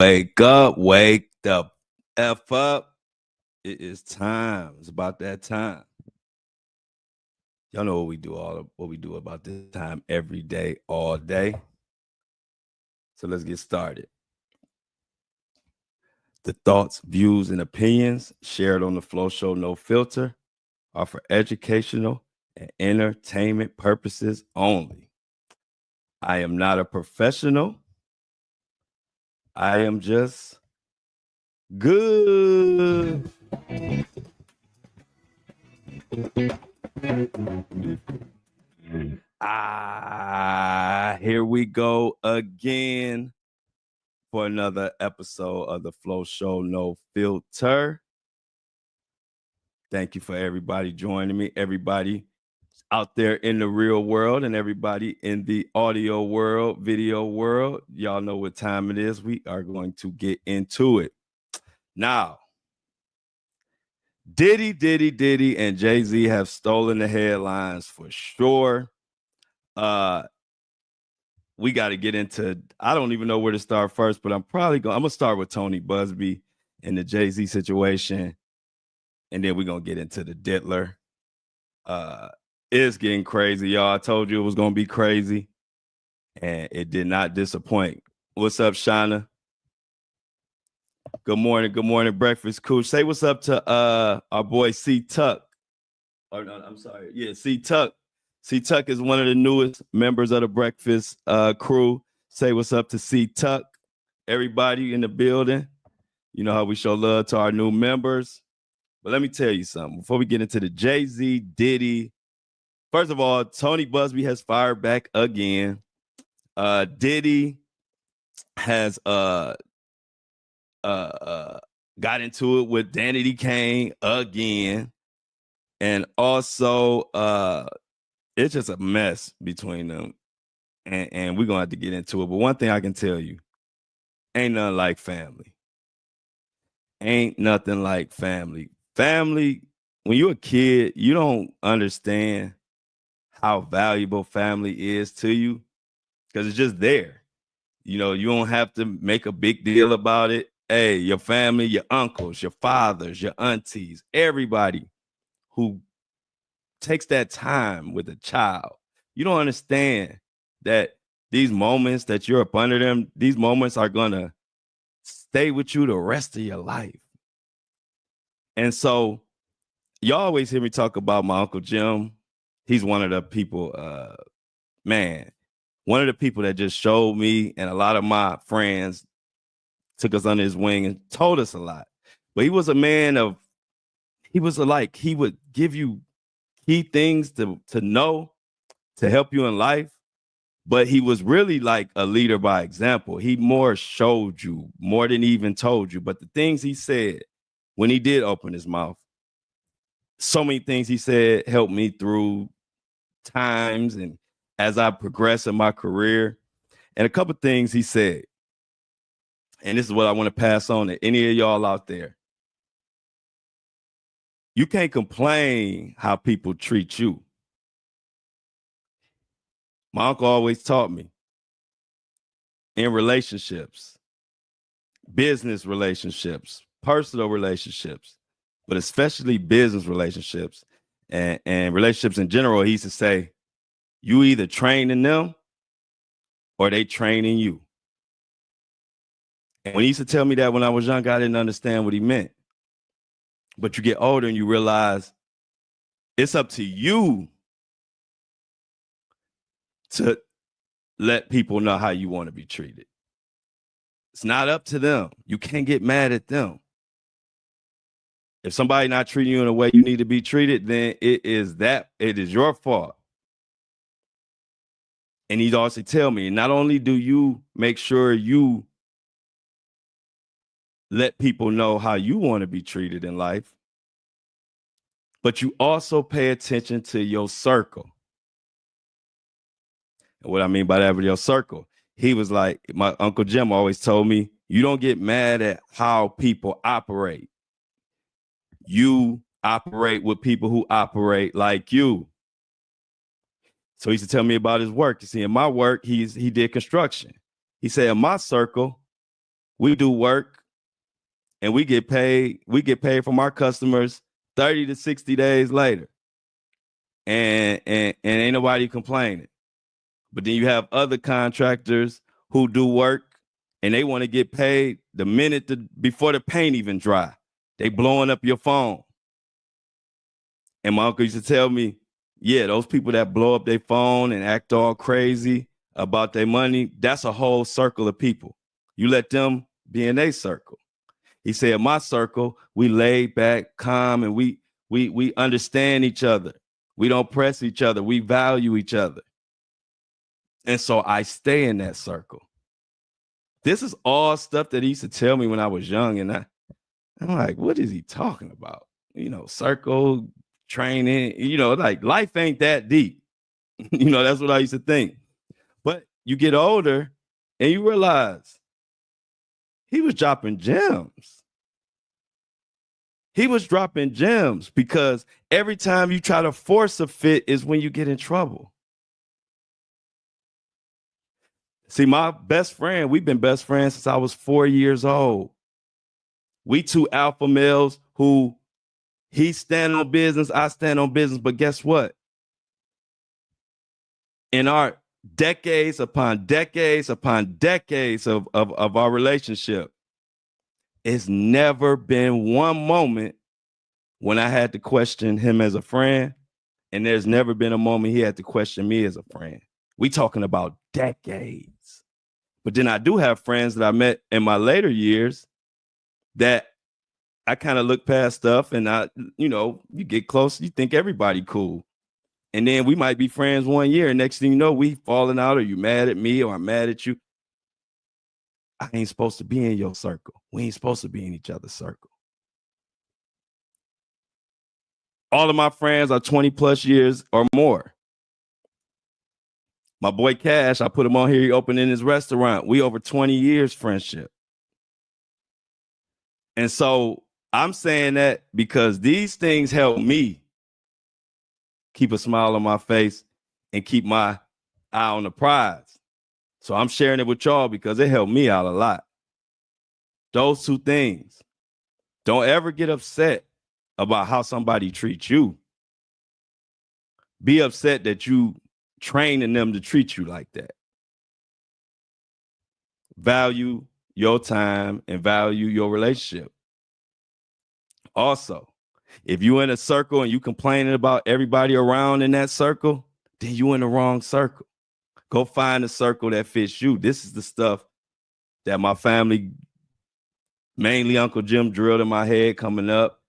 Wake up, wake the F up. It is time. It's about that time. Y'all know what we do about this time every day, all day. So let's get started. The thoughts, views, and opinions shared on the Flow Show No Filter are for educational and entertainment purposes only. I am not a professional. I am just good. Here we go again for another episode of the Flow Show No Filter. Thank you for everybody joining me, everybody out there in the real world and everybody in the audio world, video world. Y'all know what time it is. We are going to get into it. Now, Diddy, and Jay-Z have stolen the headlines for sure. We got to get into, I don't even know where to start first, but I'm going to start with Tony Busby and the Jay-Z situation. And then we're going to get into the Diddler. It's getting crazy, y'all. I told you it was going to be crazy. And it did not disappoint. What's up, Shauna? Good morning, Breakfast Cool. Say what's up to our boy C Tuck. Or no, I'm sorry. Yeah, C Tuck. C Tuck is one of the newest members of the Breakfast crew. Say what's up to C Tuck. Everybody in the building. You know how we show love to our new members. But let me tell you something. Before we get into the Jay-Z, Diddy. First of all, Tony Busby has fired back again. Diddy has got into it with Danity Kane again. And also it's just a mess between them. And we're gonna have to get into it. But one thing I can tell you, ain't nothing like family. Ain't nothing like family. Family, when you're a kid, you don't understand how valuable family is to you because it's just there. You know, you don't have to make a big deal about it. Hey, your family, your uncles, your fathers, your aunties, everybody who takes that time with a child. You don't understand that these moments that you're up under them, these moments are going to stay with you the rest of your life. And so you always hear me talk about my Uncle Jim. He's one of the people, one of the people that just showed me, and a lot of my friends took us under his wing and told us a lot. But he was a man of, he would give you key things to know, to help you in life. But he was really like a leader by example. He more showed you more than he even told you. But the things he said when he did open his mouth, so many things he said helped me through times and as I progress in my career. And a couple things he said, and this is what I want to pass on to any of y'all out there. You can't complain how people treat you. My uncle always taught me in relationships, business relationships, personal relationships, but especially business relationships and relationships in general, he used to say, you either train in them or they train in you. And when he used to tell me that when I was young, I didn't understand what he meant. But you get older and you realize it's up to you to let people know how you want to be treated. It's not up to them. You can't get mad at them. If somebody not treating you in a way you need to be treated, then it is your fault. And he'd also tell me, not only do you make sure you let people know how you want to be treated in life, but you also pay attention to your circle. And what I mean by that with your circle, he was like, my Uncle Jim always told me, you don't get mad at how people operate. You operate with people who operate like you. So he used to tell me about his work. You see, in my work, he did construction. He said, in my circle, we do work and we get paid from our customers 30 to 60 days later. And ain't nobody complaining. But then you have other contractors who do work and they want to get paid the minute before the paint even dry. They blowing up your phone. And my uncle used to tell me, yeah, those people that blow up their phone and act all crazy about their money, that's a whole circle of people. You let them be in their circle. He said, in my circle, we laid back, calm, and we understand each other. We don't press each other. We value each other. And so I stay in that circle. This is all stuff that he used to tell me when I was young. And I'm like, what is he talking about? You know, circle, training, you know, like life ain't that deep. You know, that's what I used to think. But you get older and you realize he was dropping gems. He was dropping gems because every time you try to force a fit is when you get in trouble. See, my best friend, we've been best friends since I was 4 years old. We two alpha males who he stand on business, I stand on business. But guess what? In our decades upon decades upon decades of our relationship, it's never been one moment when I had to question him as a friend. And there's never been a moment he had to question me as a friend. We talking about decades. But then I do have friends that I met in my later years that I kind of look past stuff and you get close, you think everybody cool. And then we might be friends 1 year and next thing you know, we falling out or you mad at me or I'm mad at you. I ain't supposed to be in your circle. We ain't supposed to be in each other's circle. All of my friends are 20 plus years or more. My boy Cash, I put him on here, he opening his restaurant. We over 20 years friendship. And so I'm saying that because these things help me keep a smile on my face and keep my eye on the prize. So I'm sharing it with y'all because it helped me out a lot. Those two things. Don't ever get upset about how somebody treats you. Be upset that you training them to treat you like that. Value your time and value your relationship. Also, if you're in a circle and you complaining about everybody around in that circle, then you in the wrong circle. Go find a circle that fits you. This is the stuff that my family, mainly Uncle Jim, drilled in my head coming up.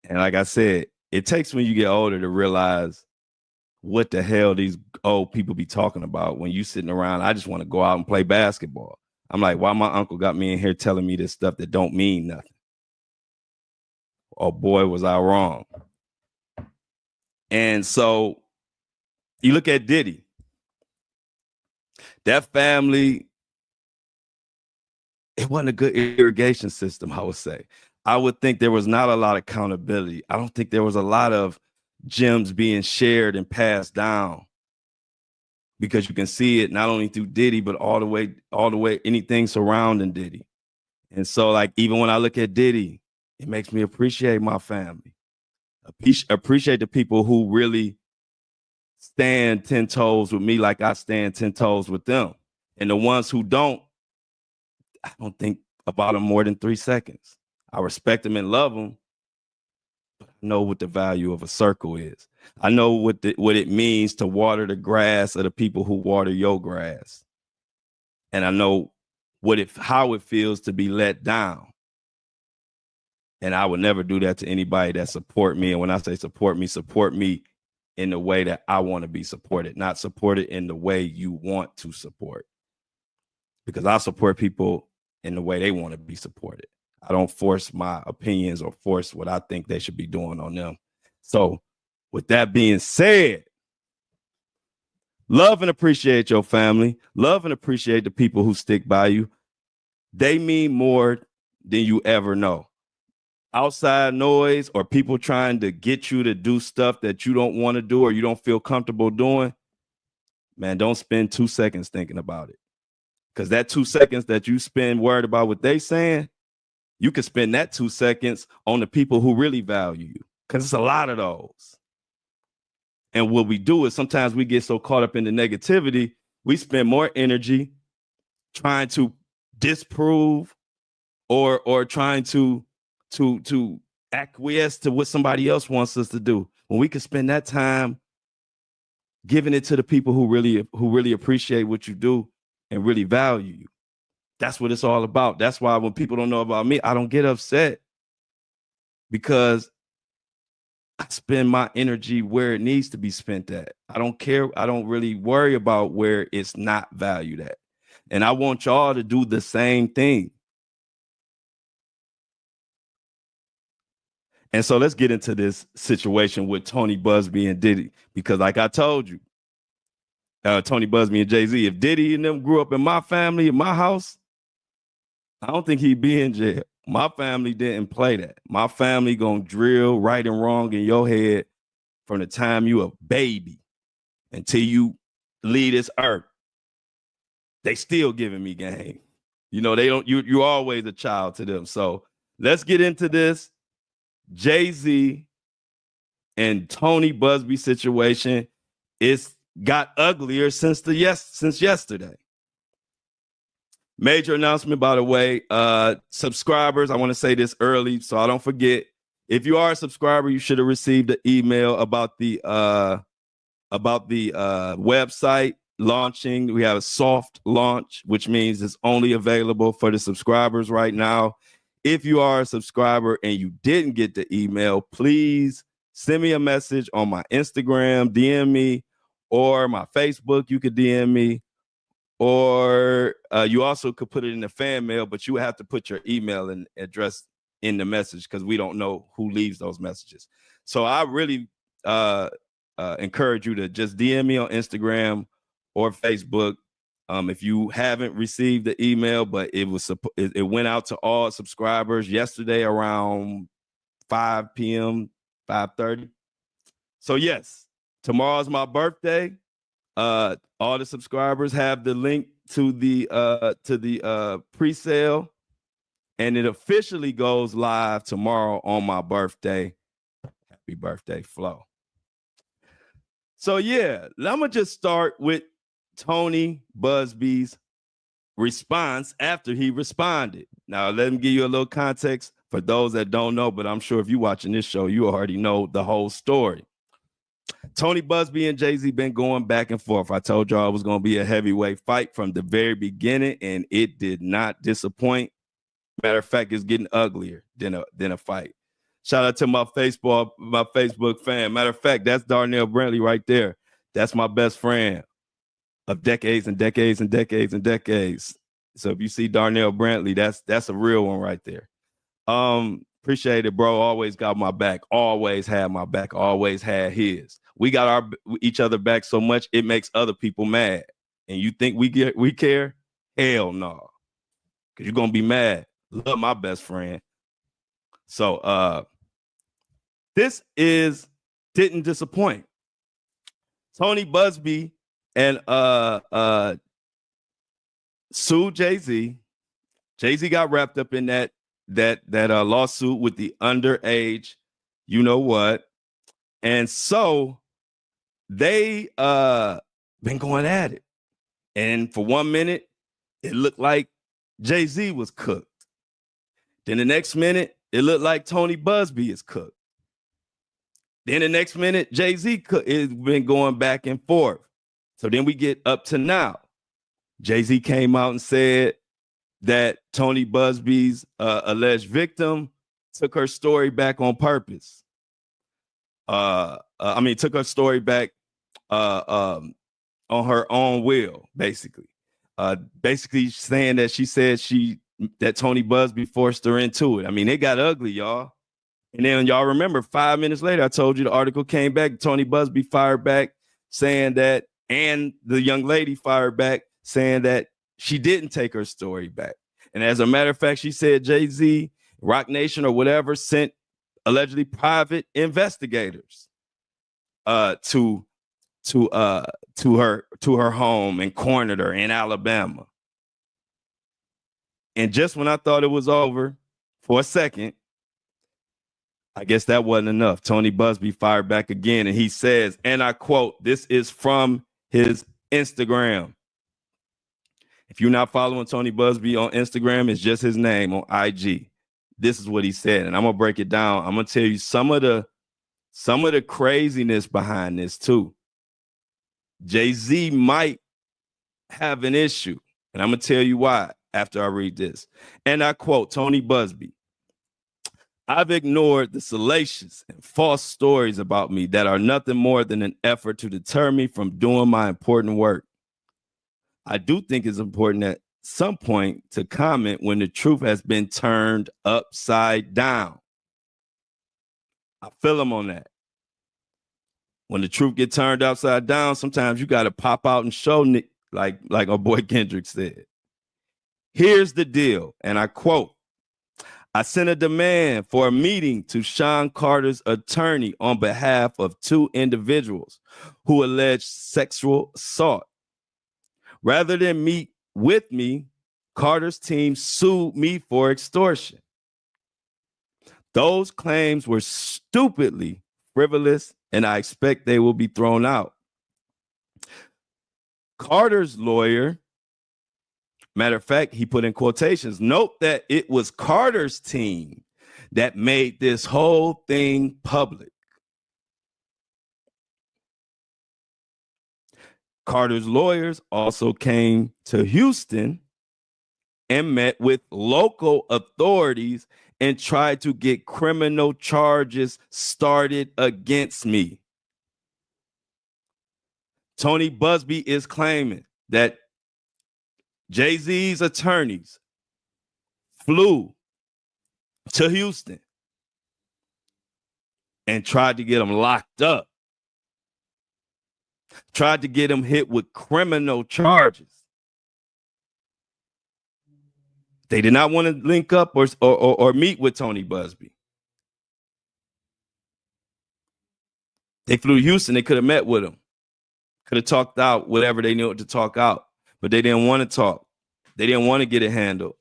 And like I said, it takes when you get older to realize what the hell these old people be talking about when you sitting around. I just want to go out and play basketball. I'm like, why my uncle got me in here telling me this stuff that don't mean nothing? Oh boy, was I wrong. And so you look at Diddy. That family, it wasn't a good irrigation system, I would say. I would think there was not a lot of accountability. I don't think there was a lot of gems being shared and passed down, because you can see it not only through Diddy, but all the way, anything surrounding Diddy. And so like, even when I look at Diddy, it makes me appreciate my family, appreciate the people who really stand 10 toes with me like I stand 10 toes with them. And the ones who don't, I don't think about them more than 3 seconds. I respect them and love them, but I know what the value of a circle is. I know what it means to water the grass of the people who water your grass. And I know how it feels to be let down. And I would never do that to anybody that support me. And when I say support me in the way that I want to be supported, not supported in the way you want to support. Because I support people in the way they want to be supported. I don't force my opinions or force what I think they should be doing on them. So with that being said, love and appreciate your family. Love and appreciate the people who stick by you. They mean more than you ever know. Outside noise or people trying to get you to do stuff that you don't want to do or you don't feel comfortable doing, man, don't spend 2 seconds thinking about it. Because that 2 seconds that you spend worried about what they saying, you can spend that 2 seconds on the people who really value you. Because it's a lot of those. And what we do is sometimes we get so caught up in the negativity, we spend more energy trying to disprove or trying to acquiesce to what somebody else wants us to do. When we can spend that time giving it to the people who really appreciate what you do and really value you. That's what it's all about. That's why when people don't know about me, I don't get upset, because I spend my energy where it needs to be spent at. I don't care. I don't really worry about where it's not valued at. And I want y'all to do the same thing. And so let's get into this situation with Tony Busby and Diddy, because like I told you, Tony Busby and Jay-Z, if Diddy and them grew up in my family, in my house, I don't think he'd be in jail. My family didn't play that. My family gonna drill right and wrong in your head from the time you a baby until you leave this earth. They still giving me game. You know, they don't, you're always a child to them. So let's get into this Jay-Z and Tony Busby situation. It's got uglier since yesterday. Major announcement, by the way, subscribers. I want to say this early so I don't forget. If you are a subscriber, you should have received an email about the website launching. We have a soft launch, which means it's only available for the subscribers right now. If you are a subscriber and you didn't get the email, please send me a message on my Instagram, DM me, or my Facebook. You could DM me. Or you also could put it in the fan mail, but you have to put your email and address in the message, because we don't know who leaves those messages. So I really encourage you to just DM me on Instagram or Facebook. If you haven't received the email, but it went out to all subscribers yesterday around 5 p.m., 5:30. So yes, tomorrow's my birthday. All the subscribers have the link to the pre-sale, and it officially goes live tomorrow on my birthday. Happy birthday, Flo. So yeah, I'm gonna just start with Tony Busby's response after he responded. Now let me give you a little context for those that don't know, but I'm sure if you're watching this show, you already know the whole story. Tony Busby and Jay-Z been going back and forth. I told y'all it was going to be a heavyweight fight from the very beginning, and it did not disappoint. Matter of fact, it's getting uglier than a fight. Shout out to my Facebook fan. Matter of fact, that's Darnell Brantley right there. That's my best friend of decades and decades and decades and decades. So if you see Darnell Brantley, that's a real one right there. Appreciate it, bro. Always got my back. Always had my back. Always had his. We got each other back so much it makes other people mad. And you think we care? Hell no. Because you're gonna be mad. Love my best friend. So this didn't disappoint. Tony Busby and sued Jay-Z. Jay-Z got wrapped up in that lawsuit with the underage, you know what? And so they been going at it. And for 1 minute, it looked like Jay-Z was cooked. Then the next minute, it looked like Tony Busby is cooked. Then the next minute, Jay-Z has been going back and forth. So then we get up to now. Jay-Z came out and said that Tony Busby's alleged victim took her story back on purpose. Took her story back on her own will, basically. Basically saying that she said that Tony Busby forced her into it. I mean, it got ugly, y'all. And then y'all remember 5 minutes later, I told you the article came back. Tony Busby fired back saying that, and the young lady fired back saying that she didn't take her story back. And as a matter of fact, she said Jay-Z, Rock Nation or whatever sent allegedly private investigators to her home and cornered her in Alabama. And just when I thought it was over for a second, I guess that wasn't enough. Tony Busby fired back again, and he says, and I quote, this is from his Instagram. If you're not following Tony Busby on Instagram, it's just his name on IG. This is what he said, and I'm gonna break it down. I'm gonna tell you some of the craziness behind this too. Jay-Z might have an issue, and I'm gonna tell you why after I read this. And I quote Tony Busby. I've ignored the salacious and false stories about me that are nothing more than an effort to deter me from doing my important work. I do think it's important at some point to comment when the truth has been turned upside down. I feel him on that. When the truth gets turned upside down, sometimes you got to pop out and show, like our boy Kendrick said. Here's the deal, and I quote, I sent a demand for a meeting to Sean Carter's attorney on behalf of two individuals who alleged sexual assault. Rather than meet with me, Carter's team sued me for extortion. Those claims were stupidly frivolous, and I expect they will be thrown out. Carter's lawyer, matter of fact, he put in quotations, note that it was Carter's team that made this whole thing public. Carter's lawyers also came to Houston and met with local authorities and tried to get criminal charges started against me. Tony Busby is claiming that Jay-Z's attorneys flew to Houston and tried to get him locked up, tried to get him hit with criminal charges. They did not want to link up or meet with Tony Busby. They flew to Houston. They could have met with him, could have talked out whatever they knew to talk out, but they didn't want to talk. They didn't want to get it handled.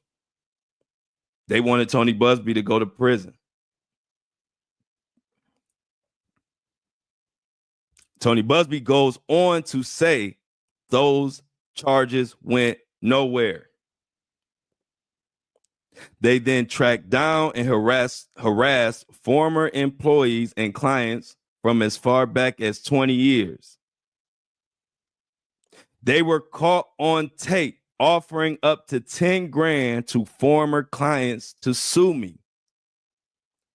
They wanted Tony Busby to go to prison. Tony Busby goes on to say those charges went nowhere. They then tracked down and harassed former employees and clients from as far back as 20 years. They were caught on tape offering up to 10 grand to former clients to sue me.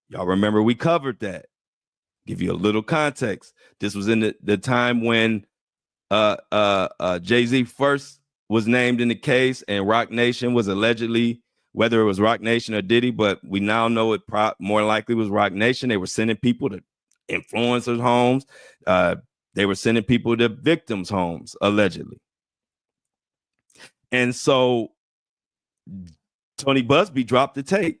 Y'all remember we covered that. Give you a little context. This was in the time when Jay-Z first was named in the case, and Roc Nation was allegedly, whether it was Roc Nation or Diddy, but we now know it more likely was Roc Nation. They were sending people to influencers' homes. They were sending people to victims' homes, allegedly. And so Tony Busby dropped the tape,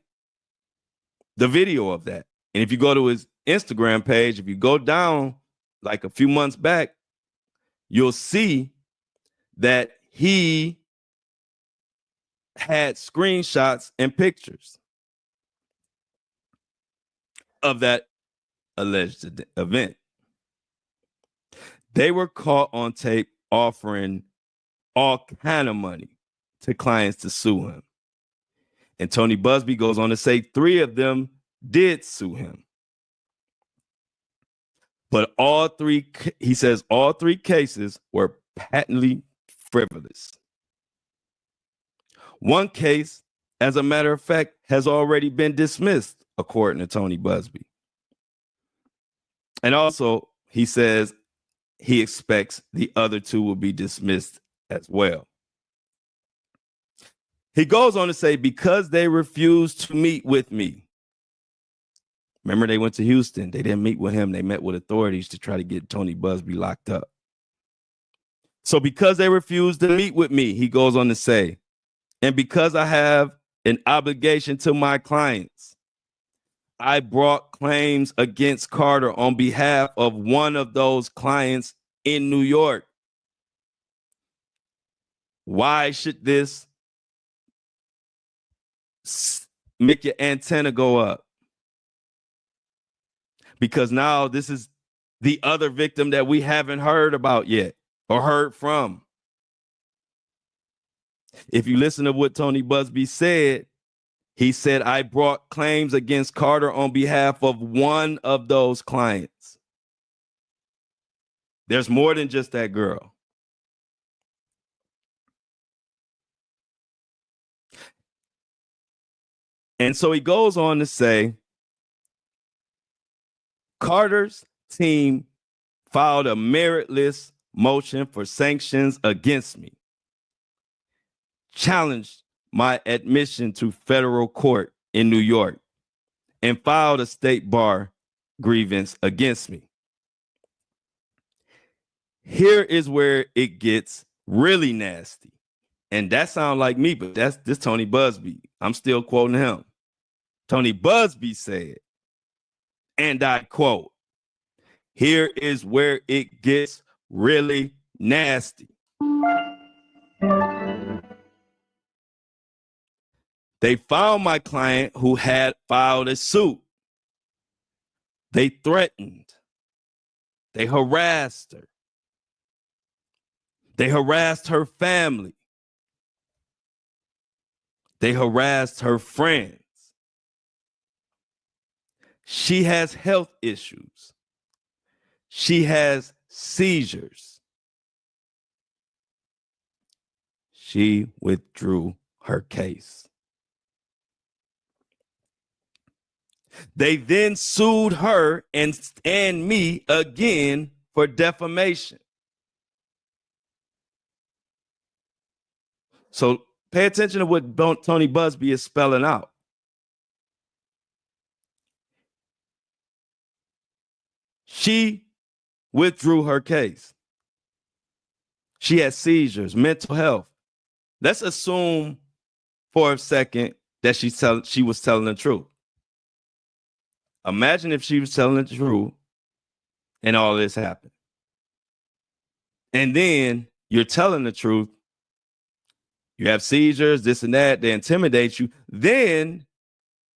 the video of that. And if you go to his Instagram page, if you go down like a few months back, you'll see that he had screenshots and pictures of that alleged event. They were caught on tape offering all kind of money to clients to sue him. And Tony Busby goes on to say 3 of them did sue him. But all 3 cases were patently frivolous. One case, as a matter of fact, has already been dismissed, according to Tony Busby. And also, he says he expects the other 2 will be dismissed as well. He goes on to say, because they refused to meet with me. Remember, they went to Houston. They didn't meet with him. They met with authorities to try to get Tony Busby locked up. So because they refused to meet with me, he goes on to say, and because I have an obligation to my clients, I brought claims against Carter on behalf of one of those clients in New York. Why should this make your antenna go up. Because now this is the other victim that we haven't heard about yet or heard from. If you listen to what Tony Busby said, he said, I brought claims against Carter on behalf of one of those clients. There's more than just that girl. And so he goes on to say, Carter's team filed a meritless motion for sanctions against me, challenged my admission to federal court in New York, and filed a state bar grievance against me. Here is where it gets really nasty. And that sounds like me, but that's this Tony Busby. I'm still quoting him. Tony Busby said, and I quote, here is where it gets really nasty. They found my client who had filed a suit. They threatened. They harassed her. They harassed her family. They harassed her friends. She has health issues. She has seizures. She withdrew her case. They then sued her and me again for defamation. So pay attention to what Tony Busby is spelling out. She withdrew her case. She had seizures, mental health. Let's assume for a second that she was telling the truth. Imagine if she was telling the truth and all this happened. And then you're telling the truth. You have seizures, this and that. They intimidate you. Then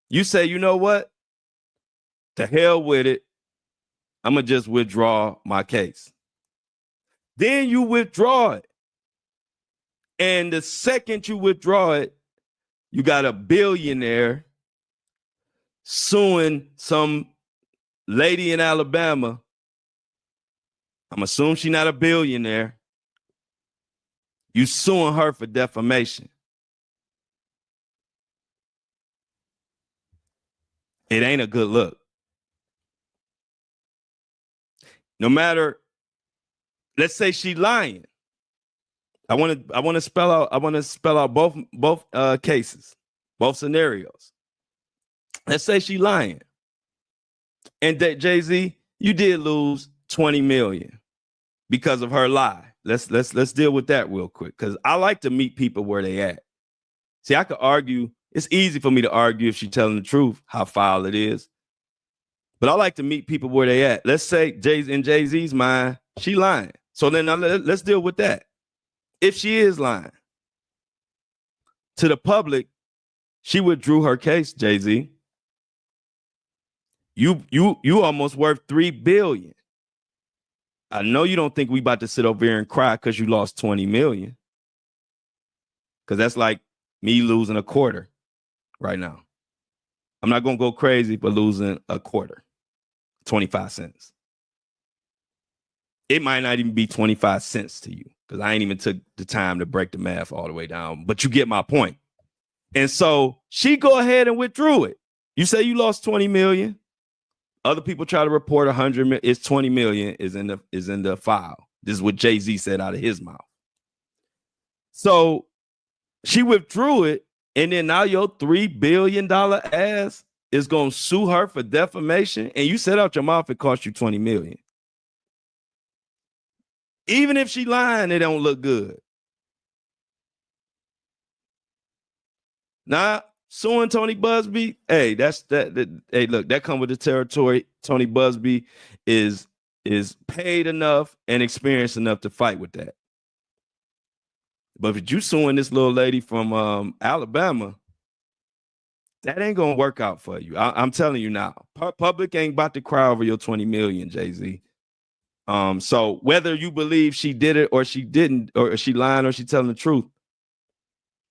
you say, you know what? To hell with it. I'm going to just withdraw my case. Then you withdraw it. And the second you withdraw it, you got a billionaire suing some lady in Alabama. I'm assuming she's not a billionaire. You suing her for defamation. It ain't a good look. No matter, let's say she lying. I want to spell out both cases, both scenarios. Let's say she lying. And that Jay-Z, you did lose 20 million because of her lie. Let's deal with that real quick, because I like to meet people where they at. See, I could argue. It's easy for me to argue if she's telling the truth, how foul it is. But I like to meet people where they at. Let's say in Jay-Z's mind, she lying. So then let's deal with that. If she is lying to the public, she withdrew her case, Jay-Z. You almost worth $3 billion. I know you don't think we about to sit over here and cry because you lost 20 million. Because that's like me losing a quarter right now. I'm not going to go crazy for losing a quarter, 25 cents. It might not even be 25 cents to you because I ain't even took the time to break the math all the way down. But you get my point. And so she go ahead and withdrew it. You say you lost 20 million. Other people try to report 100 million. It's 20 million is in the file. This is what Jay-Z said out of his mouth. So she withdrew it, and then now your $3 billion ass is going to sue her for defamation, and you said out your mouth it cost you 20 million. Even if she lying, it don't look good. Now, suing Tony Busby, hey, hey, look, that come with the territory. Tony Busby is paid enough and experienced enough to fight with that. But if you suing this little lady from Alabama, That ain't gonna work out for you. I'm telling you now. Public ain't about to cry over your 20 million, Jay-Z. So whether you believe she did it or she didn't, or she lying or she telling the truth,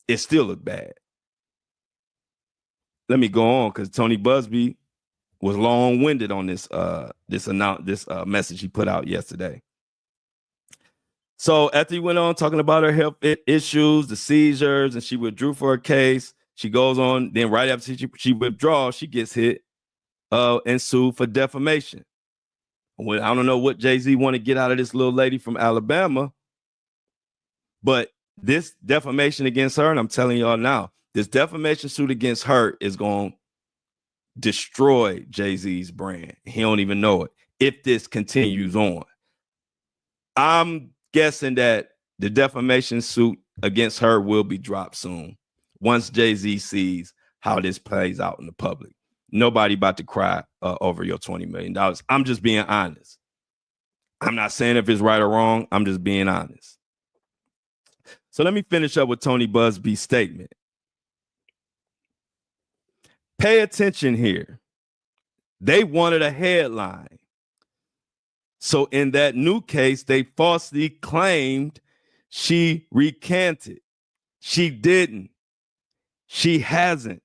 it still look bad. Let me go on because Tony Busby was long-winded on this message he put out yesterday. So after he went on talking about her health issues, the seizures, and she withdrew for her case, she goes on. Then right after she withdraws, she gets hit and sued for defamation. Well, I don't know what Jay-Z want to get out of this little lady from Alabama, but this defamation against her, and I'm telling y'all now, this defamation suit against her is going to destroy Jay-Z's brand. He don't even know it if this continues on. I'm guessing that the defamation suit against her will be dropped soon once Jay-Z sees how this plays out in the public. Nobody about to cry over your $20 million. I'm just being honest. I'm not saying if it's right or wrong. I'm just being honest. So let me finish up with Tony Busby's statement. Pay attention here. They wanted a headline. So in that new case, they falsely claimed she recanted. She didn't. She hasn't.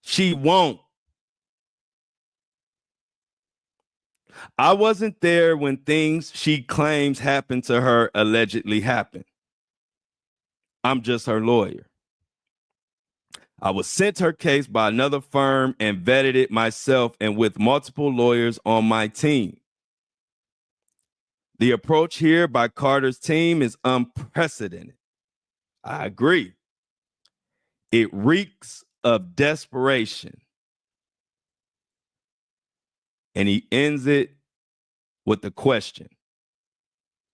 She won't. I wasn't there when things she claims happened to her allegedly happened. I'm just her lawyer. I was sent her case by another firm and vetted it myself and with multiple lawyers on my team. The approach here by Carter's team is unprecedented. I agree. It reeks of desperation. And he ends it with the question.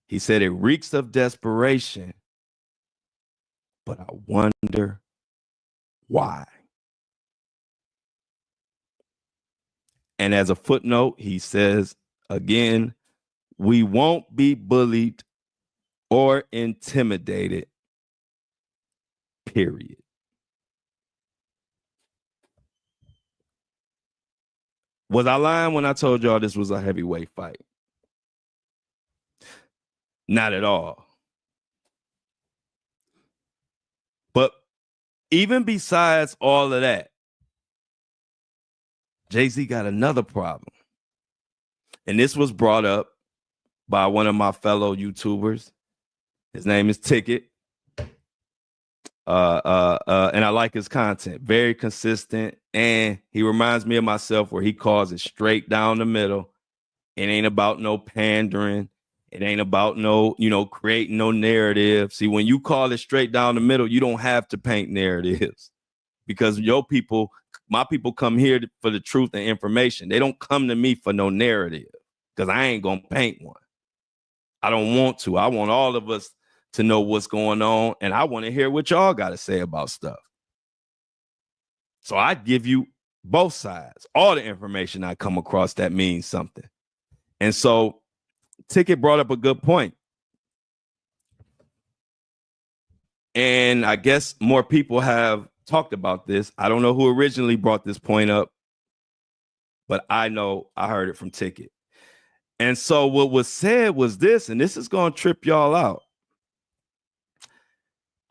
He said it reeks of desperation, but I wonder why. And as a footnote, he says, again, we won't be bullied or intimidated, period. Was I lying when I told y'all this was a heavyweight fight? Not at all. But even besides all of that, Jay-Z got another problem. And this was brought up by one of my fellow YouTubers. His name is Ticket. And I like his content. Very consistent. And he reminds me of myself where he calls it straight down the middle. It ain't about no pandering. It ain't about no, creating no narrative. See, when you call it straight down the middle, you don't have to paint narratives because my people come here for the truth and information. They don't come to me for no narrative because I ain't going to paint one. I don't want to. I want all of us to know what's going on. And I want to hear what y'all got to say about stuff. So I give you both sides, all the information I come across that means something. And so Ticket brought up a good point. And I guess more people have talked about this. I don't know who originally brought this point up, but I know I heard it from Ticket. And so what was said was this, and this is going to trip y'all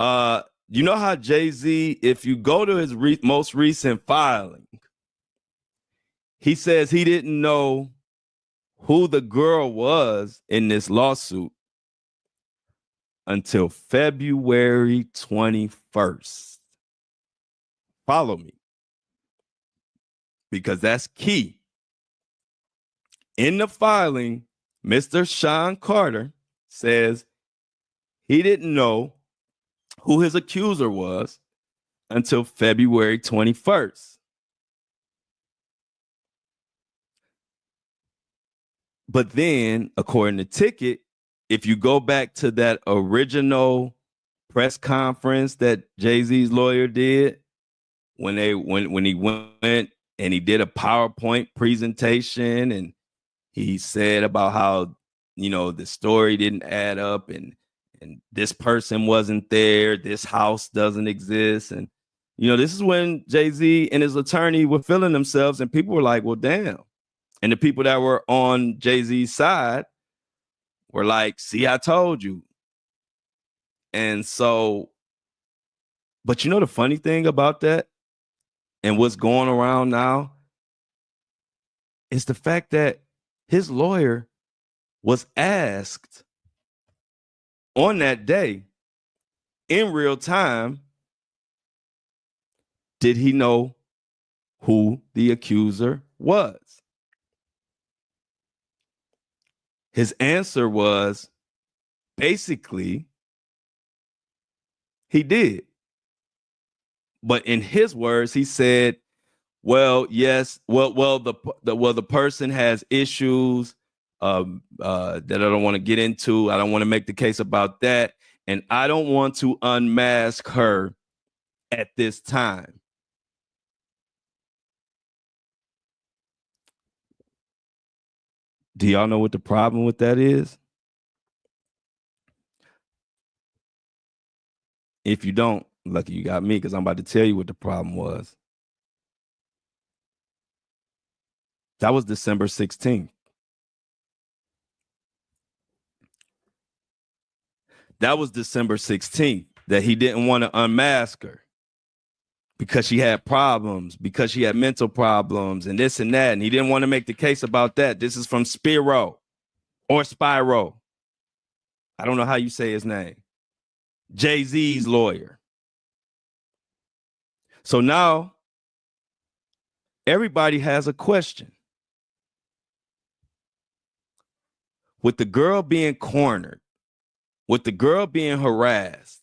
out. You know how Jay-Z, if you go to his most recent filing, he says he didn't know who the girl was in this lawsuit until February 21st. Follow me, because that's key. In the filing, Mr. Sean Carter says he didn't know who his accuser was until February 21st. But then, according to Ticket, if you go back to that original press conference that Jay-Z's lawyer did, when he went and he did a PowerPoint presentation and he said about how, the story didn't add up and this person wasn't there, this house doesn't exist. And This is when Jay-Z and his attorney were feeling themselves, and people were like, well, damn. And the people that were on Jay-Z's side were like, see, I told you. And so, but the funny thing about that and what's going around now is the fact that his lawyer was asked on that day in real time, did he know who the accuser was? His answer was basically he did. But in his words, he said, well, yes, the person has issues that I don't want to get into. I don't want to make the case about that. And I don't want to unmask her at this time. Do y'all know what the problem with that is? If you don't, lucky you got me, because I'm about to tell you what the problem was. That was December 16th. That was December 16th that he didn't want to unmask her because she had problems, because she had mental problems and this and that. And he didn't want to make the case about that. This is from Spiro or Spyro. I don't know how you say his name. Jay-Z's lawyer. So now everybody has a question. With the girl being cornered, with the girl being harassed,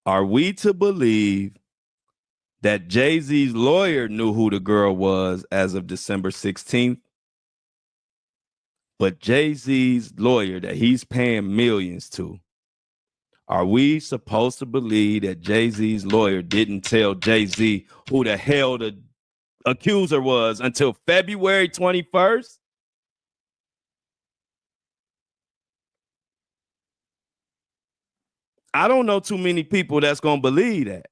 are we to believe that Jay-Z's lawyer knew who the girl was as of December 16th? But Jay-Z's lawyer that he's paying millions to, are we supposed to believe that Jay-Z's lawyer didn't tell Jay-Z who the hell the accuser was until February 21st? I don't know too many people that's going to believe that.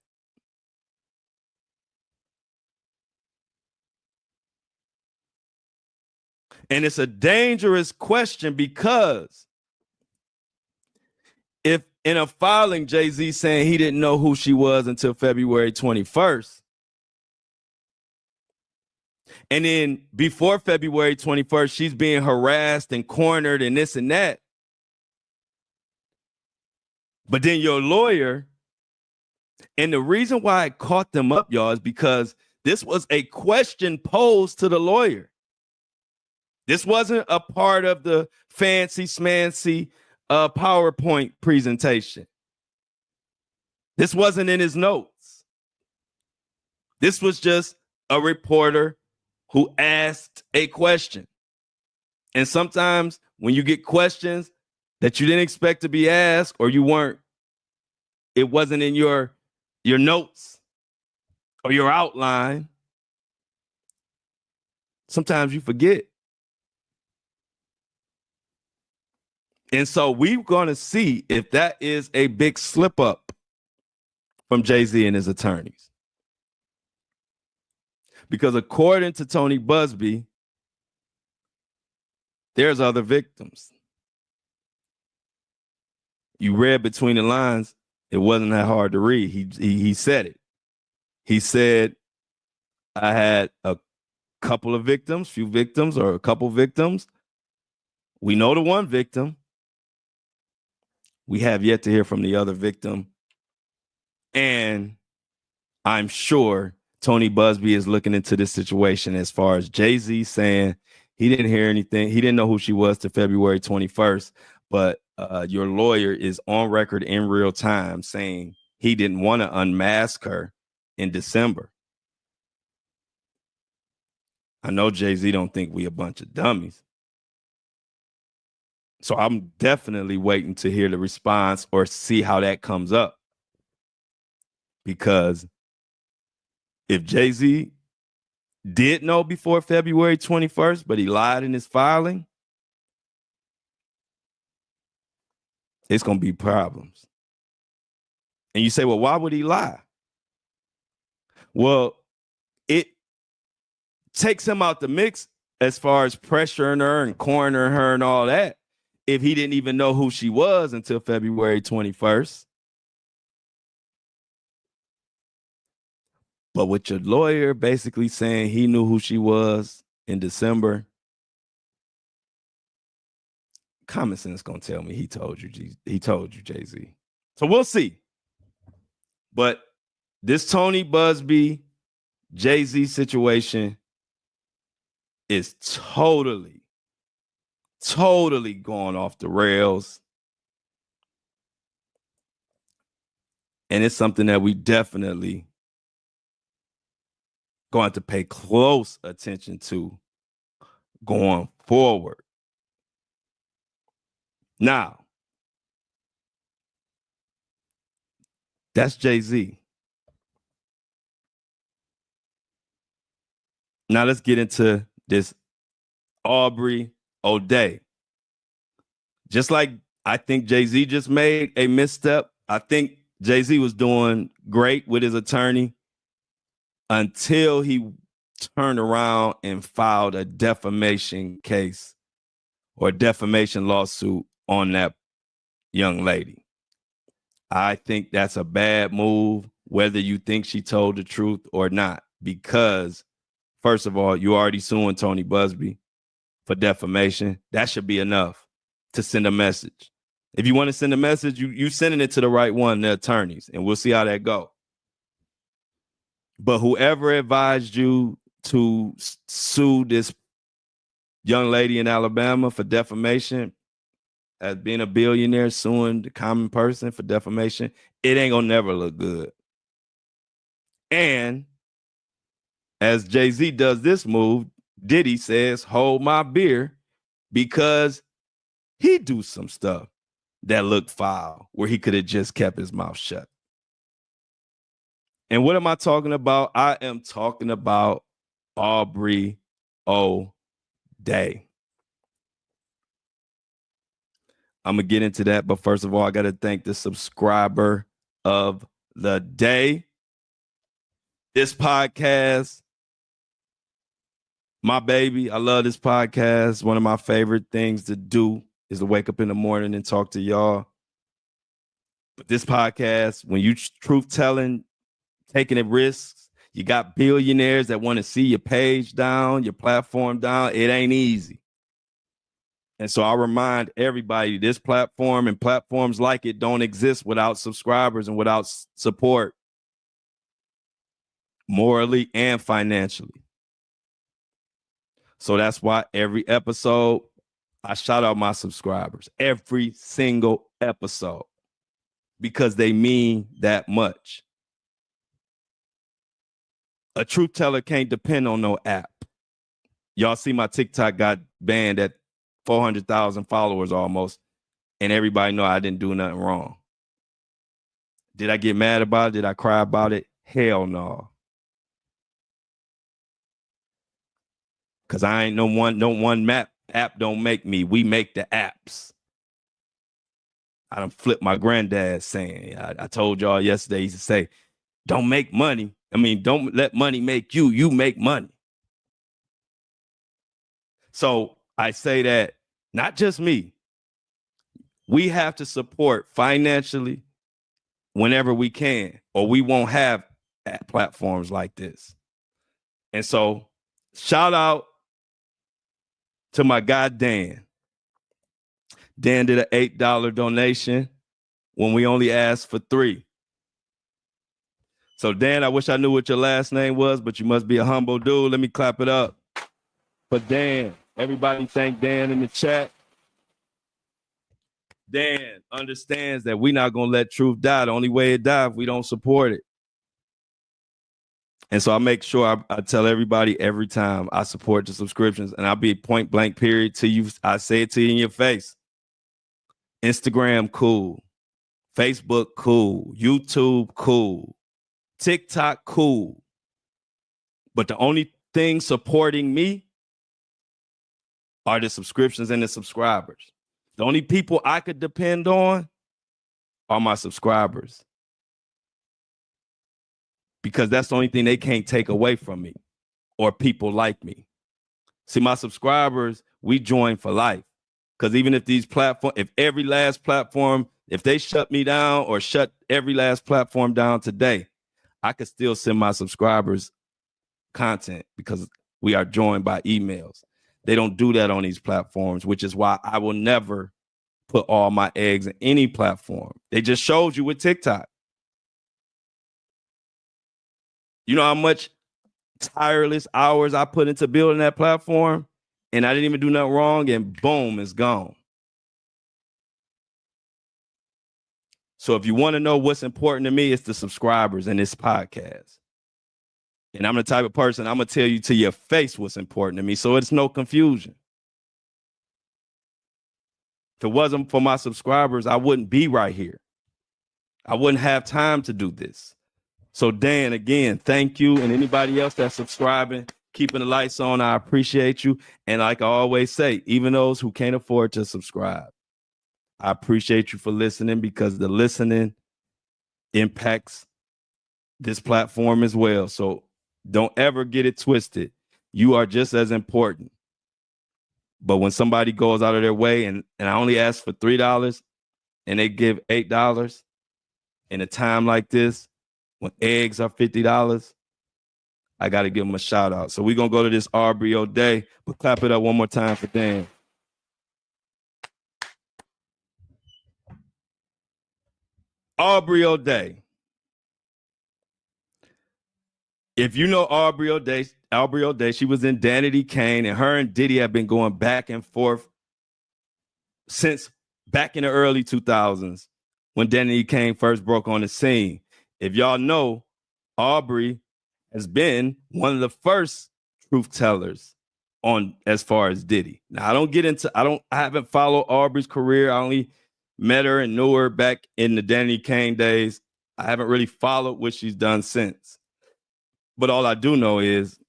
And it's a dangerous question because if in a filing, Jay-Z saying he didn't know who she was until February 21st, and then before February 21st, she's being harassed and cornered and this and that. But then your lawyer, and the reason why I caught them up, y'all, is because this was a question posed to the lawyer. This wasn't a part of the fancy smancy PowerPoint presentation. This wasn't in his notes. This was just a reporter who asked a question. And sometimes when you get questions that you didn't expect to be asked or it wasn't in your notes or your outline, sometimes you forget. And so we're going to see if that is a big slip up from Jay-Z and his attorneys. Because according to Tony Busby, there's other victims. You read between the lines, it wasn't that hard to read. He said it. He said, I had a couple of victims, few victims, or a couple victims. We know the one victim. We have yet to hear from the other victim. And I'm sure Tony Busby is looking into this situation as far as Jay-Z saying he didn't hear anything. He didn't know who she was to February 21st. But your lawyer is on record in real time saying he didn't want to unmask her in December. I know Jay-Z don't think we a bunch of dummies. So I'm definitely waiting to hear the response or see how that comes up. Because if Jay-Z did know before February 21st, but he lied in his filing, it's going to be problems. And you say, well, why would he lie? Well, it takes him out the mix as far as pressuring her and cornering her and all that if he didn't even know who she was until February 21st. But with your lawyer basically saying he knew who she was in December, common sense gonna tell me he told you, Jay-Z. So we'll see. But this Tony Busby, Jay-Z situation is totally going off the rails. And it's something that we definitely going to pay close attention to going forward. Now, that's Jay-Z. Now let's get into this Aubrey O'Day. Just like I think Jay-Z just made a misstep, I think Jay-Z was doing great with his attorney until he turned around and filed a defamation case or a defamation lawsuit on that young lady. I think that's a bad move, whether you think she told the truth or not, because first of all, you already suing Tony Busby for defamation. That should be enough to send a message. If you want to send a message, you sending it to the right one, the attorneys, and we'll see how that go. But whoever advised you to sue this young lady in Alabama for defamation, as being a billionaire suing the common person for defamation, it ain't gonna never look good. And as Jay-Z does this move, Diddy says, hold my beer, because he do some stuff that looked foul where he could have just kept his mouth shut. And what am I talking about? I am talking about Aubrey O'Day. I'm going to get into that. But first of all, I got to thank the subscriber of the day. This podcast, my baby, I love this podcast. One of my favorite things to do is to wake up in the morning and talk to y'all. But this podcast, when you truth telling, taking it risks, you got billionaires that want to see your page down, your platform down. It ain't easy. And so I remind everybody, this platform and platforms like it don't exist without subscribers and without support, morally and financially. So that's why every episode, I shout out my subscribers, every single episode, because they mean that much. A truth teller can't depend on no app. Y'all see my TikTok got banned at 400,000 followers almost, and everybody know I didn't do nothing wrong. Did I get mad about it? Did I cry about it? Hell no. Because I ain't no one map app don't make me. We make the apps. I done flipped my granddad saying, I told y'all yesterday, he used to say, don't make money. I mean, don't let money make you. You make money. So I say that not just me. We have to support financially whenever we can, or we won't have platforms like this. And so shout out to my guy, Dan. Dan did an $8 donation when we only asked for $3. So Dan, I wish I knew what your last name was, but you must be a humble dude. Let me clap it up for Dan. Everybody thank Dan in the chat. Dan understands that we're not going to let truth die. The only way it dies if we don't support it. And so I make sure I tell everybody every time I support the subscriptions, and I'll be point blank period to you. I say it to you in your face. Instagram, cool. Facebook, cool. YouTube, cool. TikTok, cool. But the only thing supporting me are the subscriptions and the subscribers. The only people I could depend on are my subscribers. because that's the only thing they can't take away from me or people like me. See, my subscribers, we join for life. Because even if these platforms, if every last platform, if they shut me down or shut every last platform down today, I could still send my subscribers content because we are joined by emails. They don't do that on these platforms, which is why I will never put all my eggs in any platform. They just showed you with TikTok. You know how much tireless hours I put into building that platform, and I didn't even do nothing wrong, and boom, it's gone. So if you want to know what's important to me, it's the subscribers in this podcast. And I'm the type of person, I'm going to tell you to your face what's important to me, so it's no confusion. If it wasn't for my subscribers, I wouldn't be right here. I wouldn't have time to do this. So Dan, again, thank you. And anybody else that's subscribing, keeping the lights on, I appreciate you. And like I always say, even those who can't afford to subscribe, I appreciate you for listening, because the listening impacts this platform as well. So don't ever get it twisted. You are just as important. But when somebody goes out of their way and I only ask for $3 and they give $8 in a time like this, when eggs are $50, I got to give them a shout out. So we're going to go to this Aubrey O'Day, but clap it up one more time for Dan. Aubrey O'Day. If you know Aubrey O'Day, she was in Danity Kane, and her and Diddy have been going back and forth since back in the early 2000s when Danity Kane first broke on the scene. If y'all know, Aubrey has been one of the first truth tellers on as far as Diddy. Now I haven't followed Aubrey's career. I only met her and knew her back in the Danity Kane days. I haven't really followed what she's done since. But all I do know is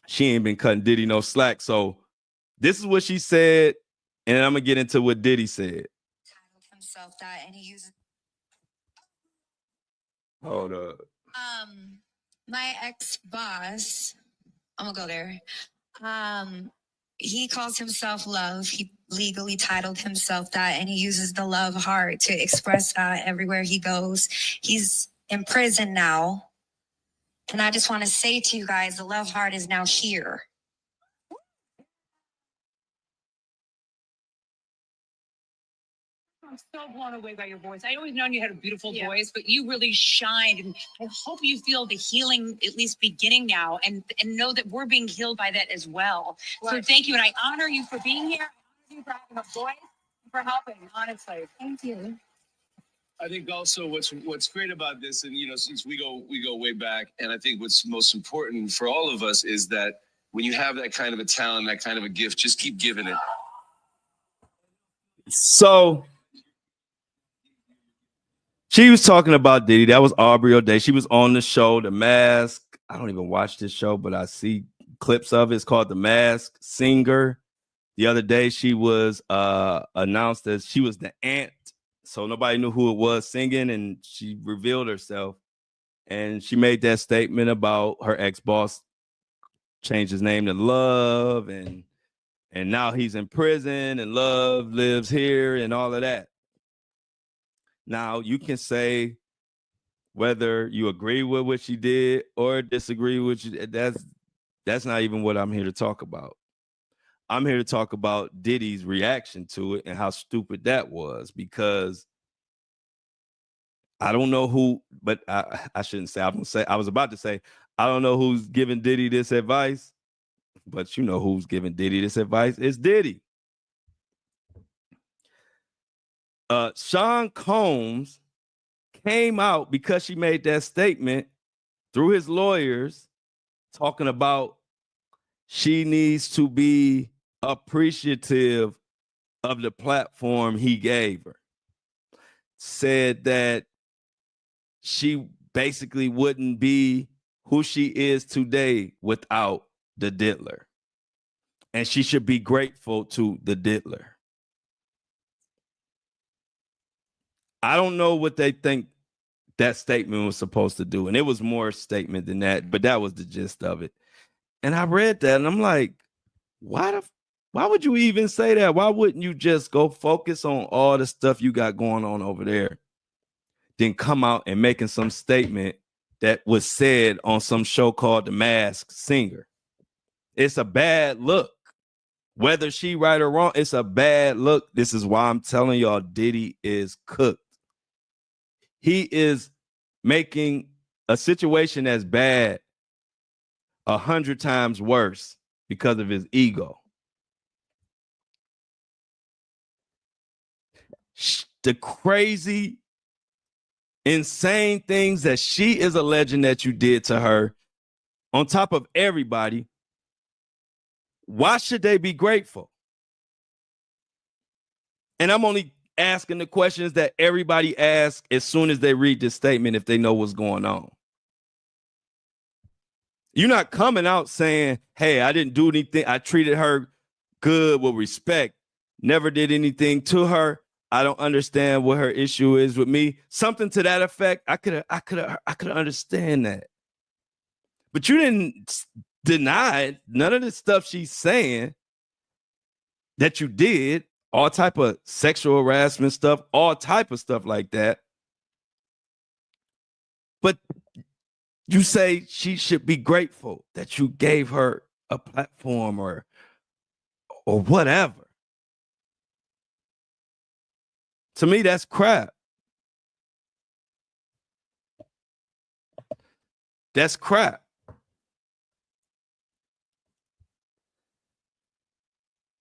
she ain't been cutting Diddy no slack. So this is what she said, and I'm gonna get into what Diddy said. Himself that, and he uses. Hold up. My ex-boss, I'm gonna go there. He calls himself Love. He legally titled himself that, and he uses the love heart to express that everywhere he goes. He's in prison now. And I just want to say to you guys, the love heart is now here. I'm so blown away by your voice. I always known you had a beautiful voice, but you really shined. And I hope you feel the healing at least beginning now, and know that we're being healed by that as well. Right. So thank you. And I honor you for being here. I honor you for having a voice and for helping, honestly. Thank you. I think also what's great about this, and since we go way back, and I think what's most important for all of us is that when you have that kind of a talent, that kind of a gift, just keep giving it. So she was talking about Diddy. That was Aubrey O'Day. She was on the show, The Mask. I don't even watch this show, but I see clips of it. It's called The Mask Singer. The other day, she was announced as she was the aunt. So nobody knew who it was singing, and she revealed herself. And she made that statement about her ex-boss changed his name to Love, and now he's in prison, and Love lives here, and all of that. Now, you can say whether you agree with what she did or disagree with you. That's not even what I'm here to talk about. I'm here to talk about Diddy's reaction to it and how stupid that was, because I don't know who, but I shouldn't say. I was about to say, I don't know who's giving Diddy this advice, but you know who's giving Diddy this advice. It's Diddy. Sean Combs came out because she made that statement through his lawyers, talking about she needs to be appreciative of the platform he gave her. Said that she basically wouldn't be who she is today without the diddler. And she should be grateful to the diddler. I don't know what they think that statement was supposed to do. And it was more statement than that, but that was the gist of it. And I read that and I'm like, why would you even say that? Why wouldn't you just go focus on all the stuff you got going on over there? Then come out and making some statement that was said on some show called The Masked Singer. It's a bad look. Whether she right or wrong, it's a bad look. This is why I'm telling y'all Diddy is cooked. He is making a situation that's bad 100 times worse because of his ego. The crazy, insane things that she is alleging that you did to her, on top of everybody, why should they be grateful? And I'm only asking the questions that everybody asks as soon as they read this statement if they know what's going on. You're not coming out saying, hey, I didn't do anything. I treated her good with respect. Never did anything to her. I don't understand what her issue is with me. Something to that effect. I could understand that. But you didn't deny none of the stuff she's saying that you did, all type of sexual harassment stuff, all type of stuff like that. But you say she should be grateful that you gave her a platform or whatever. To me, that's crap. That's crap.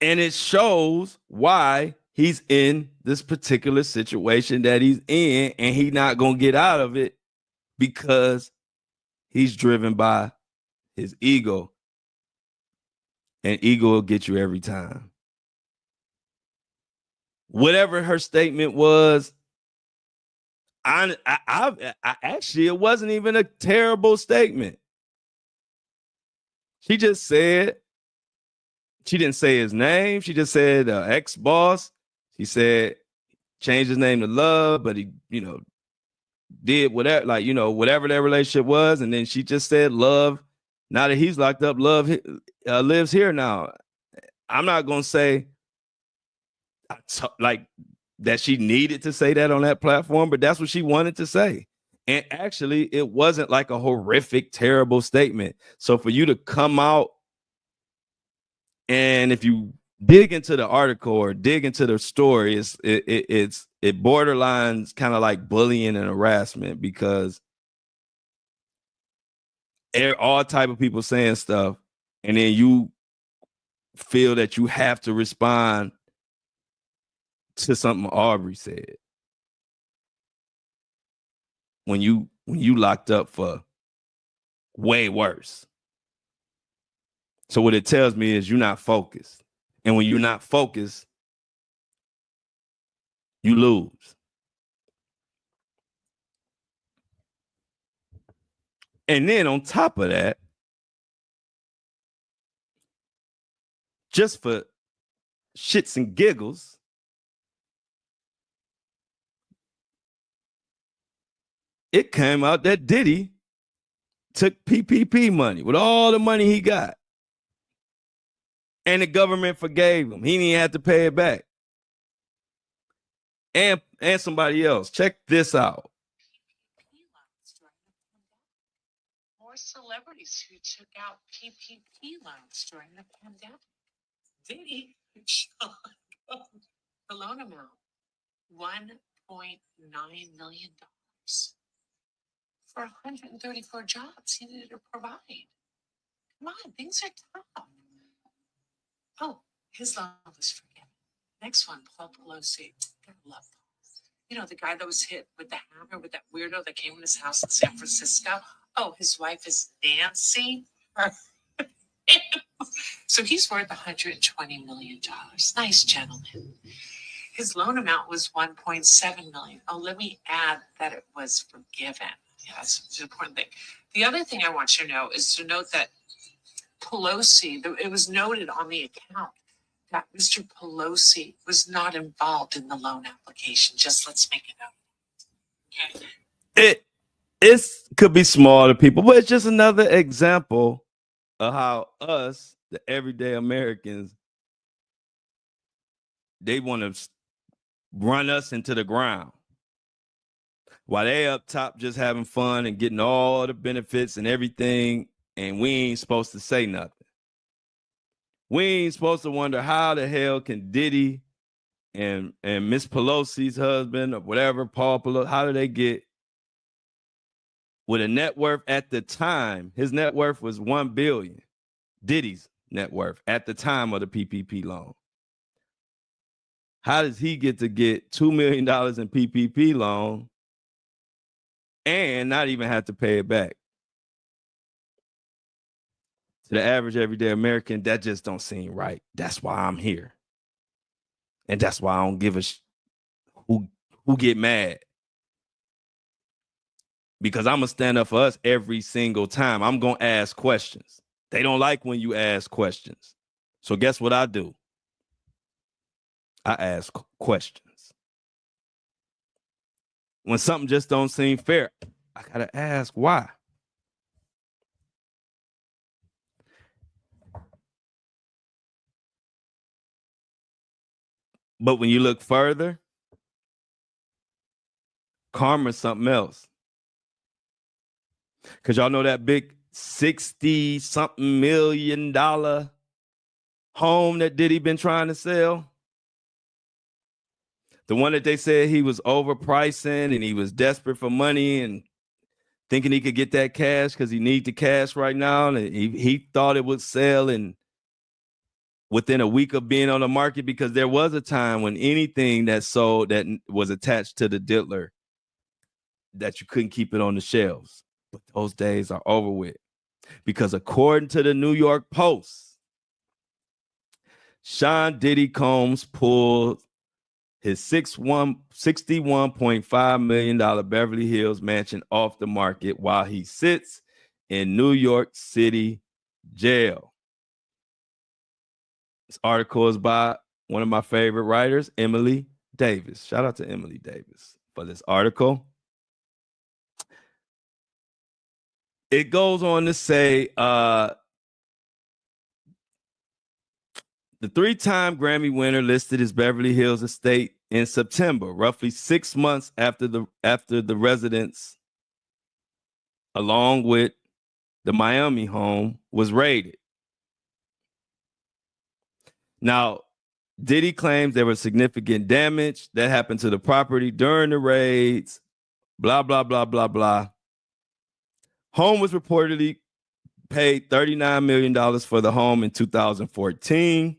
And it shows why he's in this particular situation that he's in, and he's not going to get out of it because he's driven by his ego. And ego will get you every time. Whatever her statement was, I actually, it wasn't even a terrible statement. She just said, she didn't say his name. She just said ex-boss. She said, changed his name to Love, but he, did whatever, whatever their relationship was. And then she just said, Love, now that he's locked up, Love lives here now. I'm not going to say that she needed to say that on that platform, but that's what she wanted to say. And actually, it wasn't like a horrific, terrible statement. So for you to come out, and if you dig into the article or dig into the story, it borderlines kind of like bullying and harassment, because all type of people saying stuff, and then you feel that you have to respond to something Aubrey said when you locked up for way worse. So what it tells me is you're not focused. And when you're not focused, you lose. And then on top of that, just for shits and giggles, it came out that Diddy took PPP money with all the money he got. And the government forgave him. He didn't have to pay it back. And somebody else. Check this out. More celebrities who took out PPP loans during the pandemic. Diddy the loan amount, $1.9 million for 134 jobs he needed to provide. Come on, things are tough. Oh, his loan was forgiven. Next one, Paul Pelosi. Gotta love Paul. The guy that was hit with the hammer, with that weirdo that came in his house in San Francisco. Oh, his wife is Nancy. So he's worth $120 million. Nice gentleman. His loan amount was $1.7 million. Oh, let me add that it was forgiven. Yeah, that's an important thing. The other thing I want you to know is to note that Pelosi, it was noted on the account that Mr. Pelosi was not involved in the loan application. Just let's make a note. Okay. It could be small to people, but it's just another example of how us, the everyday Americans, they want to run us into the ground while they up top just having fun and getting all the benefits and everything, and we ain't supposed to say nothing. We ain't supposed to wonder how the hell can Diddy and Miss Pelosi's husband or whatever, Paul Pelosi, how do they get with a net worth at the time? His net worth was $1 billion. Diddy's net worth at the time of the PPP loan. How does he get to get $2 million in PPP loan and not even have to pay it back? To the average everyday American, that just don't seem right. That's why I'm here. And that's why I don't give a who get mad. Because I'm going to stand up for us every single time. I'm going to ask questions. They don't like when you ask questions. So guess what I do? I ask questions. When something just don't seem fair, I got to ask why. But when you look further, karma's something else. Because y'all know that big 60-something million home that Diddy been trying to sell? The one that they said he was overpricing and he was desperate for money and thinking he could get that cash because he needs the cash right now. And he thought it would sell and within a week of being on the market, because there was a time when anything that sold that was attached to the diddler that you couldn't keep it on the shelves. But those days are over with, because according to the New York Post, Sean Diddy Combs pulled his $61.5 million Beverly Hills mansion off the market while he sits in New York City jail. This article is by one of my favorite writers, Emily Davis. Shout out to Emily Davis for this article. It goes on to say the 3-time Grammy winner listed his Beverly Hills estate in September, roughly 6 months after the residence, along with the Miami home, was raided. Now, Diddy claims there was significant damage that happened to the property during the raids, blah, blah, blah, blah, blah. Home was reportedly paid $39 million for the home in 2014.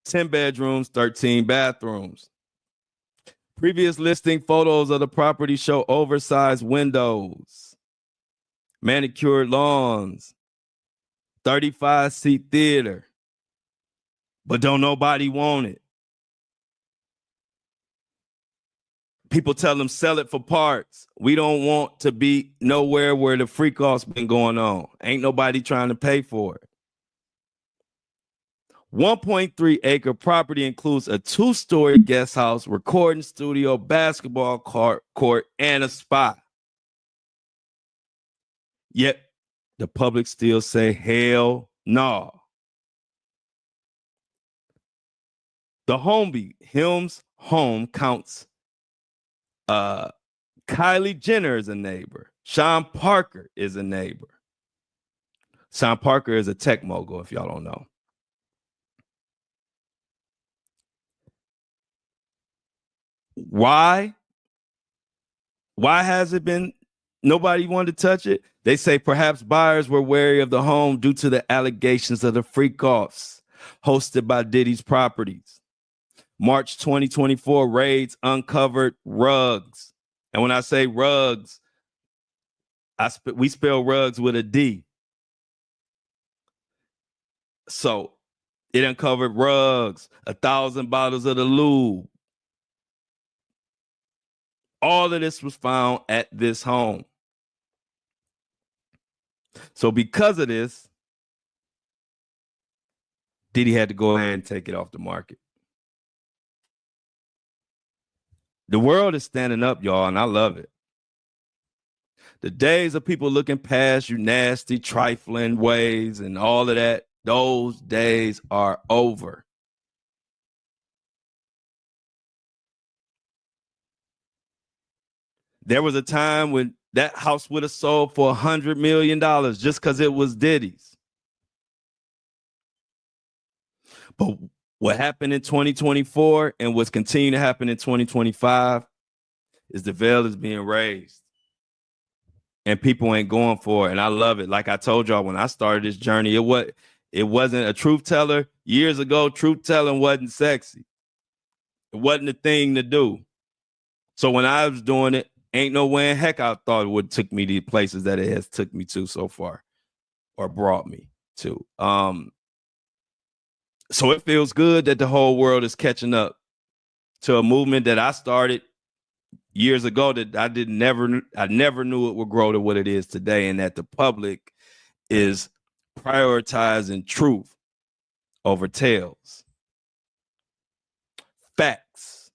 10 bedrooms, 13 bathrooms. Previous listing photos of the property show oversized windows, manicured lawns, 35-seat theater, but don't nobody want it. People tell them sell it for parts. We don't want to be nowhere where the freak off's been going on. Ain't nobody trying to pay for it. 1.3-acre property includes a 2-story guest house, recording studio, basketball court, and a spa. Yet the public still say hell no. The Helms home counts Kylie Jenner is a neighbor. Sean Parker is a neighbor. Sean Parker is a tech mogul, if y'all don't know. Why? Why has it been nobody wanted to touch it? They say perhaps buyers were wary of the home due to the allegations of the freak-offs hosted by Diddy's properties. March 2024 raids uncovered rugs. And when I say rugs, we spell rugs with a D. So it uncovered rugs, 1,000 bottles of the lube. All of this was found at this home. So because of this, Diddy had to go ahead and take it off the market. The world is standing up, y'all, and I love it. The days of people looking past you nasty, trifling ways and all of that, those days are over. There was a time when that house would have sold for $100 million just because it was Diddy's. But what happened in 2024 and what's continuing to happen in 2025 is the veil is being raised. And people ain't going for it. And I love it. Like I told y'all when I started this journey, it wasn't a truth teller. Years ago, truth telling wasn't sexy. It wasn't a thing to do. So when I was doing it, ain't no way in heck I thought it would took me to places that it has took me to so far or brought me to. So it feels good that the whole world is catching up to a movement that I started years ago that I never knew it would grow to what it is today, and that the public is prioritizing truth over tales, facts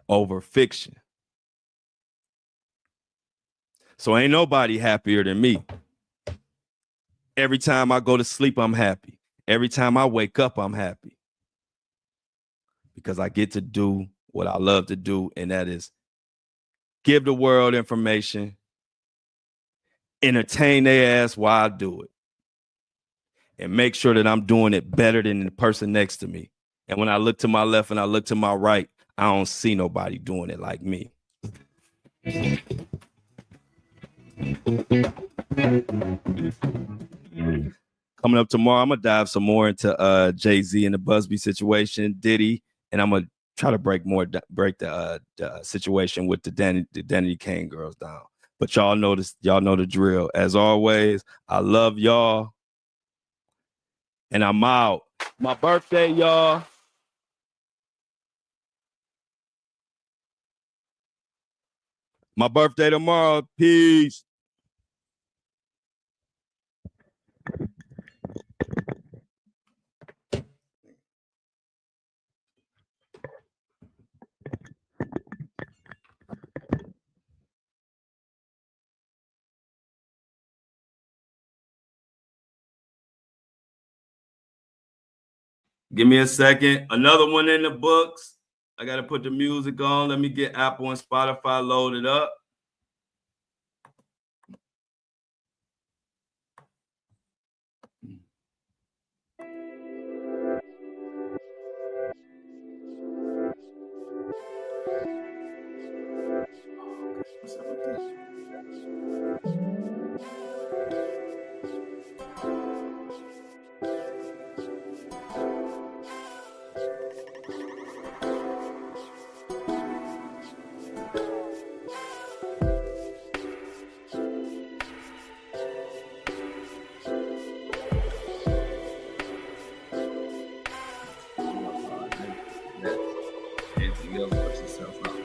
over fiction. So ain't nobody happier than me. Every time I go to sleep, I'm happy. Every time I wake up, I'm happy. Because I get to do what I love to do, and that is give the world information, entertain their ass while I do it, and make sure that I'm doing it better than the person next to me. And when I look to my left and I look to my right, I don't see nobody doing it like me. Coming up tomorrow, I'm gonna dive some more into Jay-Z and the Busby situation, Diddy, and I'm gonna try to break the situation with the Danny Kane girls down. But y'all know the drill. As always, I love y'all, and I'm out. My birthday, y'all. My birthday tomorrow. Peace. Give me a second. Another one in the books. I got to put the music on. Let me get Apple and Spotify loaded up. What's up with this? Anything else puts yourself out.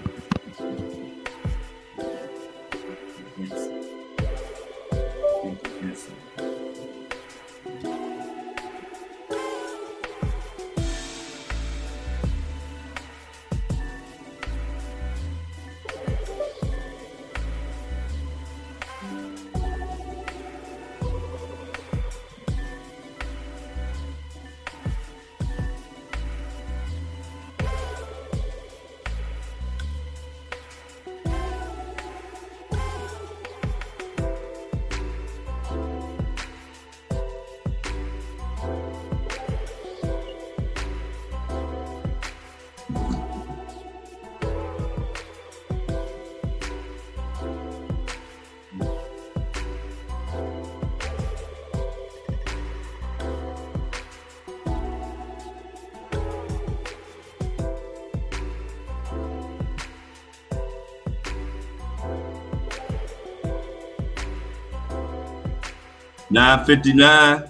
$9.59.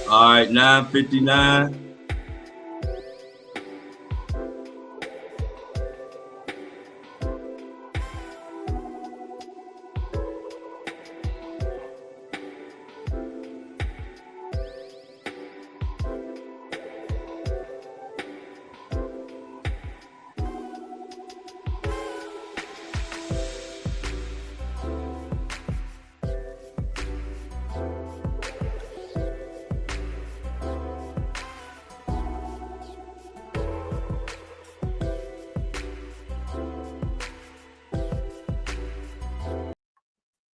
All right, $9.59.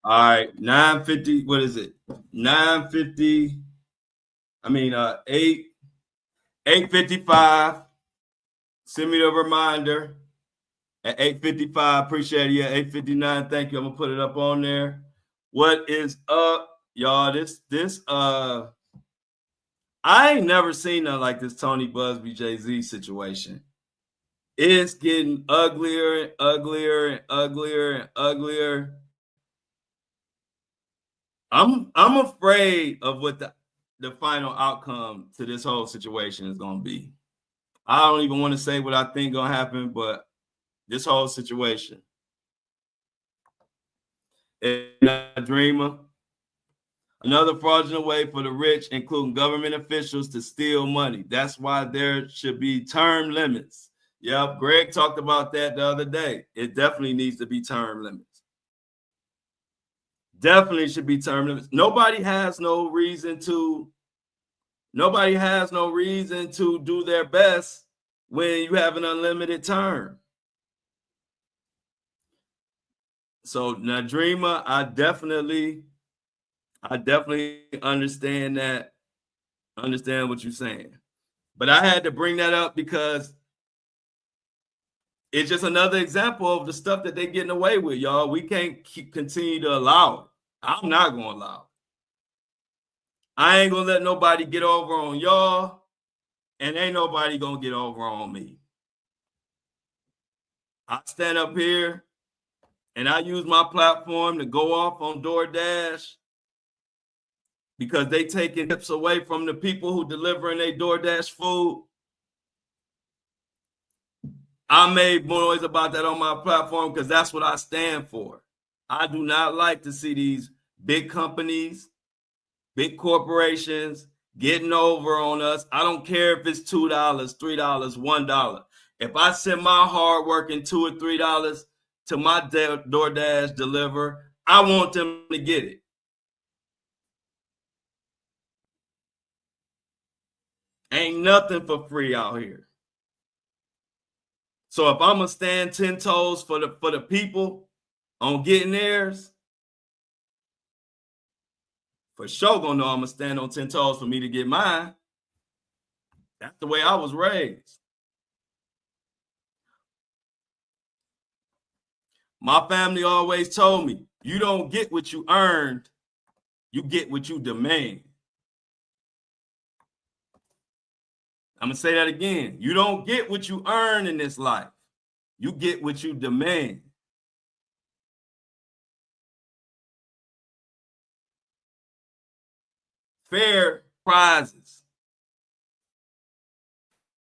All right, 950. What is it? 950. I mean, 855. Send me the reminder at 855. Appreciate it. Yeah, 859. Thank you. I'm gonna put it up on there. What is up, y'all? This I ain't never seen nothing like this Tony Busby Jay-Z situation. It's getting uglier and uglier and uglier and uglier. I'm afraid of what the final outcome to this whole situation is gonna be. I don't even want to say what I think gonna happen, but this whole situation. And a dreamer. Another fraudulent way for the rich, including government officials, to steal money. That's why there should be term limits. Yep, Greg talked about that the other day. It definitely needs to be term limits. Definitely should be term limits. Nobody has no reason to do their best when you have an unlimited term. So Nadreema, I definitely understand that. Understand what you're saying. But I had to bring that up because it's just another example of the stuff that they're getting away with, y'all. We can't continue to allow it. I'm not going to allow it. I ain't going to let nobody get over on y'all, and ain't nobody going to get over on me. I stand up here, and I use my platform to go off on DoorDash because they taking tips away from the people who delivering their DoorDash food. I made noise about that on my platform because that's what I stand for. I do not like to see these big companies, big corporations getting over on us. I don't care if it's $2, $3, $1. If I send my hard working $2 or $3 to my DoorDash deliver, I want them to get it. Ain't nothing for free out here. So if I'm gonna stand 10 toes for the people on getting theirs, for sure gonna know I'm gonna stand on 10 toes for me to get mine. That's the way I was raised. My family always told me, you don't get what you earned, you get what you demand. I'm gonna say that again. You don't get what you earn in this life. You get what you demand. Fair prizes.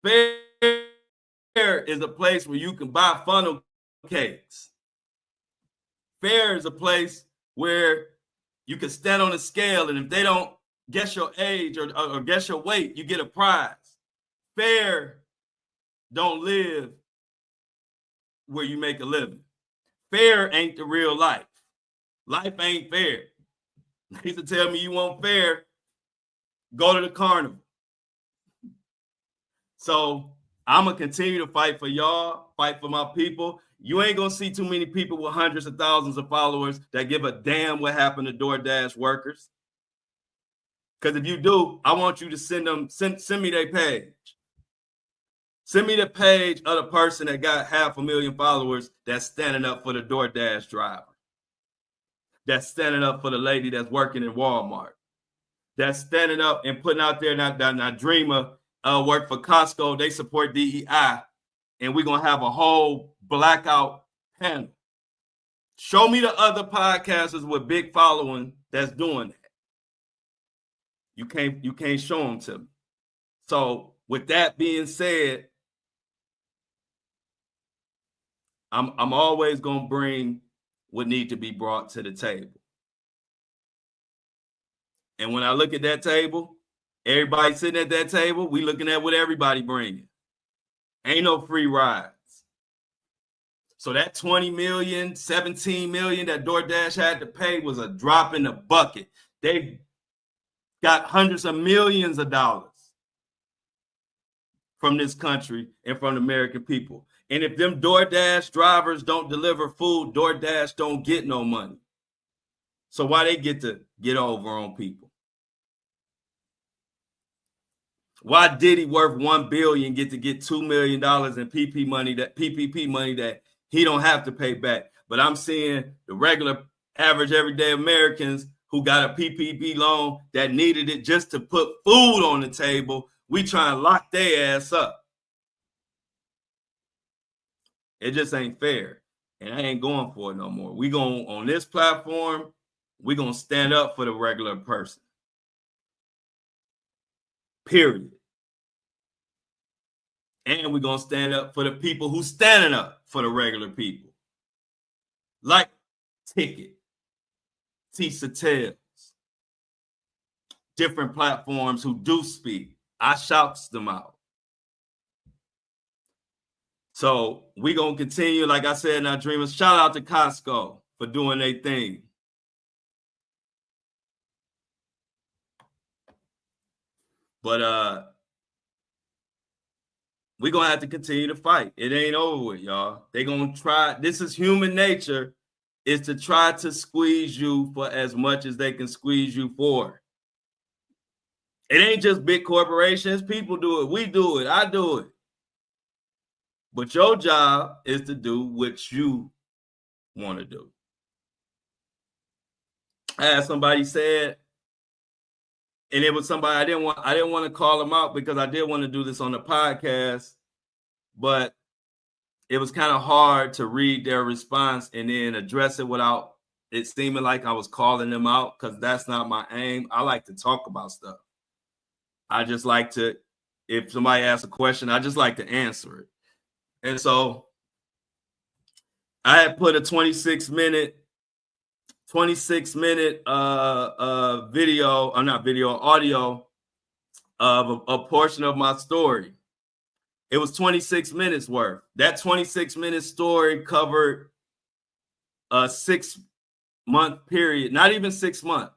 Fair is a place where you can buy funnel cakes. Fair is a place where you can stand on a scale, and if they don't guess your age or guess your weight, you get a prize. Fair don't live where you make a living. Fair ain't the real life. Life ain't fair. They used to tell me, you want fair, go to the carnival. So I'm going to continue to fight for y'all, fight for my people. You ain't going to see too many people with hundreds of thousands of followers that give a damn what happened to DoorDash workers. Because if you do, I want you to send me their page. Send me the page of the person that got 500,000 followers that's standing up for the DoorDash driver. That's standing up for the lady that's working in Walmart. That's standing up and putting out there, not Dreamer, work for Costco. They support DEI. And we're going to have a whole blackout panel. Show me the other podcasters with big following that's doing that. You can't show them to me. So with that being said, I'm always going to bring what need to be brought to the table. And when I look at that table, everybody sitting at that table, we looking at what everybody bringing. Ain't no free rides. So that 20 million, 17 million that DoorDash had to pay was a drop in the bucket. They got hundreds of millions of dollars from this country and from the American people. And if them DoorDash drivers don't deliver food, DoorDash don't get no money. So why they get to get over on people? Why Diddy worth $1 billion get $2 million in PPP money that he don't have to pay back? But I'm seeing the regular, average, everyday Americans who got a PPP loan that needed it just to put food on the table. We try and lock their ass up. It just ain't fair. And I ain't going for it no more. We going on this platform, we gonna stand up for the regular person. Period. And we're gonna stand up for the people who standing up for the regular people. Like Ticket, Tisa Tales, different platforms who do speak. I shouts them out. So we gonna continue, like I said in our dreamers. Shout out to Costco for doing their thing. But we're gonna have to continue to fight. It ain't over with, y'all. They gonna try. This is human nature, is to try to squeeze you for as much as they can squeeze you for. It ain't just big corporations. People do it. We do it. I do it. But your job is to do what you want to do. I had somebody said, and it was somebody I didn't want to call them out because I did want to do this on the podcast, but it was kind of hard to read their response and then address it without it seeming like I was calling them out, because that's not my aim. I like to talk about stuff. I just like to, if somebody asks a question, I just like to answer it. And so I had put a 26 minute audio of a portion of my story. It was 26 minutes worth. That 26-minute story covered a 6-month period, not even 6 months,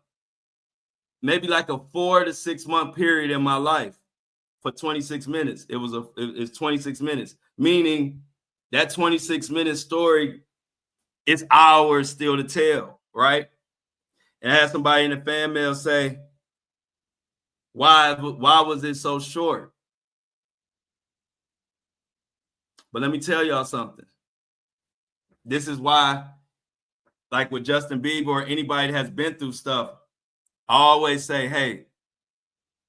maybe like a 4 to 6 month period in my life. For 26 minutes, it's 26 minutes, meaning that 26-minute story is hours still to tell, right? And I had somebody in the fan mail say, why was it so short? But let me tell y'all something. This is why, like with Justin Bieber or anybody that has been through stuff, I always say, hey,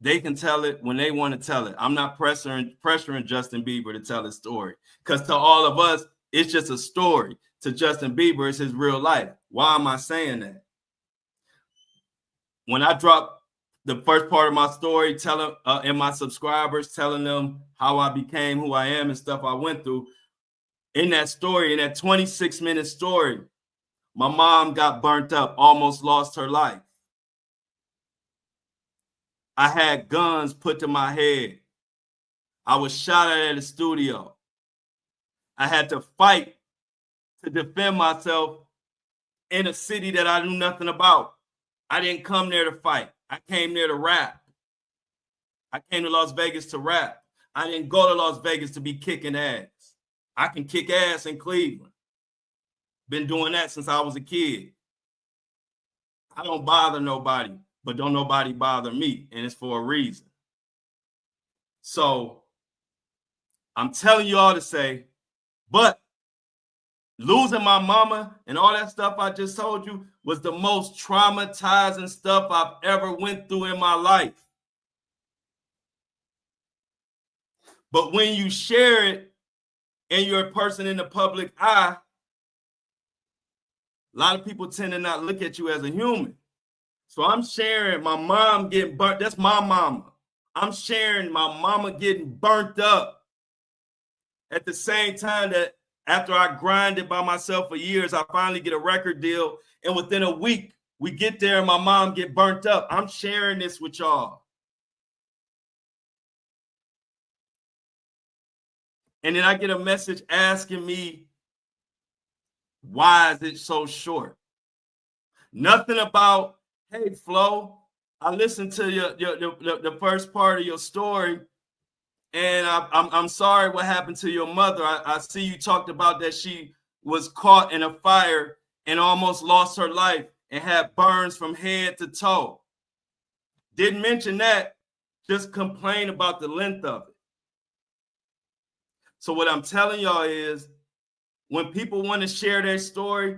they can tell it when they want to tell it. I'm not pressuring Justin Bieber to tell his story, because to all of us, it's just a story. To Justin Bieber, it's his real life. Why am I saying that? When I drop the first part of my story, and my subscribers, telling them how I became who I am and stuff I went through, in that story, in that 26-minute story, my mom got burnt up, almost lost her life. I had guns put to my head. I was shot at the studio. I had to fight to defend myself in a city that I knew nothing about. I didn't come there to fight. I came there to rap. I came to Las Vegas to rap. I didn't go to Las Vegas to be kicking ass. I can kick ass in Cleveland. Been doing that since I was a kid. I don't bother nobody, but don't nobody bother me, and it's for a reason. So I'm telling you all to say, but losing my mama and all that stuff I just told you was the most traumatizing stuff I've ever went through in my life. But when you share it and you're a person in the public eye, a lot of people tend to not look at you as a human. So I'm sharing my mom getting burnt. That's my mama. I'm sharing my mama getting burnt up at the same time that after I grinded by myself for years, I finally get a record deal. And within a week, we get there and my mom get burnt up. I'm sharing this with y'all. And then I get a message asking me, why is it so short? Nothing about, hey, Flo, I listened to the first part of your story, and I'm sorry what happened to your mother. I see you talked about that she was caught in a fire and almost lost her life, and had burns from head to toe. Didn't mention that, just complain about the length of it. So what I'm telling y'all is, when people want to share their story,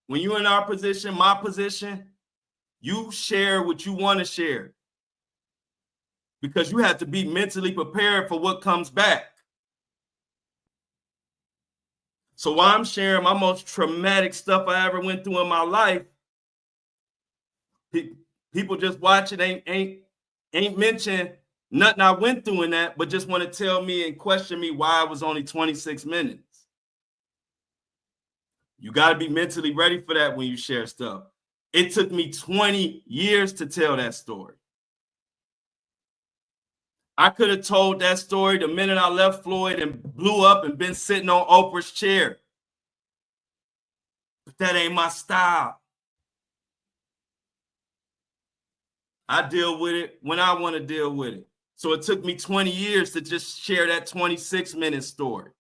when you're in our position, my position, you share what you want to share, because you have to be mentally prepared for what comes back. So while I'm sharing my most traumatic stuff I ever went through in my life, people just watch it, ain't mention nothing I went through in that, but just want to tell me and question me why it was only 26 minutes. You got to be mentally ready for that when you share stuff. It took me 20 years to tell that story. I could have told that story the minute I left Floyd and blew up and been sitting on Oprah's chair. But that ain't my style. I deal with it when I want to deal with it. So it took me 20 years to just share that 26-minute story.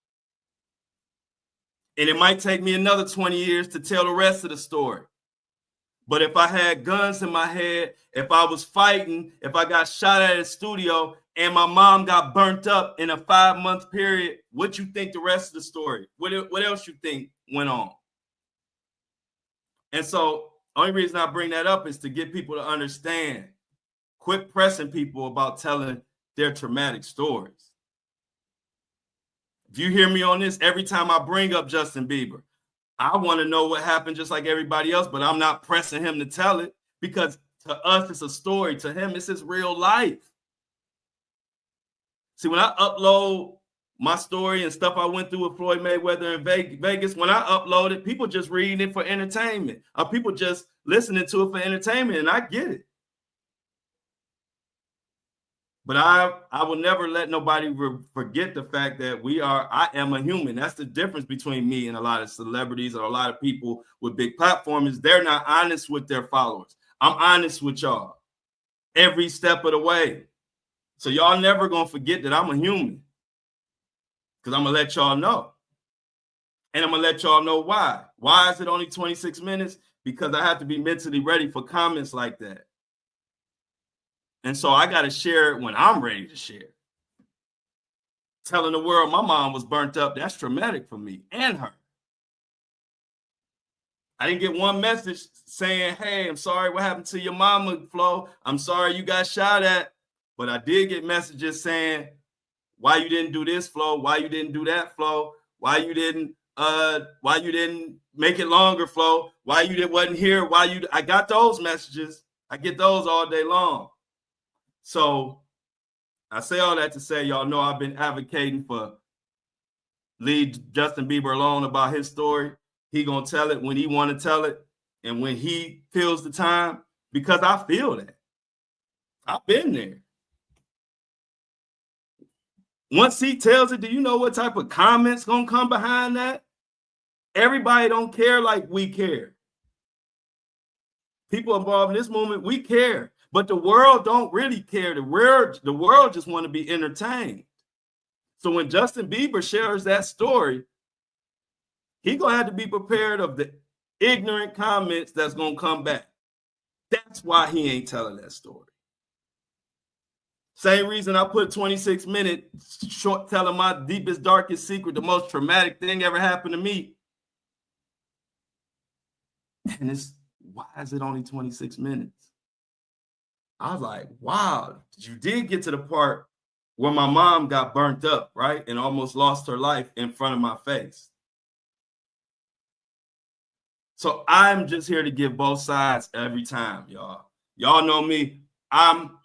And it might take me another 20 years to tell the rest of the story. But if I had guns in my head, if I was fighting, if I got shot at a studio and my mom got burnt up in a 5-month period, what you think the rest of the story? What else you think went on? And so only reason I bring that up is to get people to understand. Quit pressing people about telling their traumatic stories. If you hear me on this, every time I bring up Justin Bieber, I want to know what happened just like everybody else, but I'm not pressing him to tell it, because to us, it's a story. To him, it's his real life. See, when I upload my story and stuff I went through with Floyd Mayweather in Vegas, when I upload it, people just reading it for entertainment, or people just listening to it for entertainment, and I get it. But I will never let nobody forget the fact that I am a human. That's the difference between me and a lot of celebrities or a lot of people with big platforms. They're not honest with their followers. I'm honest with y'all every step of the way. So y'all never going to forget that I'm a human, because I'm going to let y'all know. And I'm going to let y'all know why. Why is it only 26 minutes? Because I have to be mentally ready for comments like that. And so I got to share it when I'm ready to share. Telling the world my mom was burnt up, that's traumatic for me and her. I didn't get one message saying, hey, I'm sorry what happened to your mama, Flo. I'm sorry you got shot at. But I did get messages saying, why you didn't do this, Flo? Why you didn't do that, Flo? Why you didn't make it longer, Flo? Why you wasn't here? I got those messages. I get those all day long. So I say all that to say, y'all know I've been advocating for leave Justin Bieber alone about his story. He gonna tell it when he want to tell it and when he feels the time, because I feel that. I've been there. Once he tells it, do you know what type of comments gonna come behind that? Everybody don't care like we care. People involved in this movement, we care. But the world don't really care. The world just want to be entertained. So when Justin Bieber shares that story, he gonna have to be prepared of the ignorant comments that's gonna come back. That's why he ain't telling that story. Same reason I put 26 minutes short telling my deepest, darkest secret, the most traumatic thing ever happened to me. And why is it only 26 minutes? I was like, wow, you did get to the part where my mom got burnt up, right? And almost lost her life in front of my face. So I'm just here to give both sides every time, y'all. Y'all know me. I'm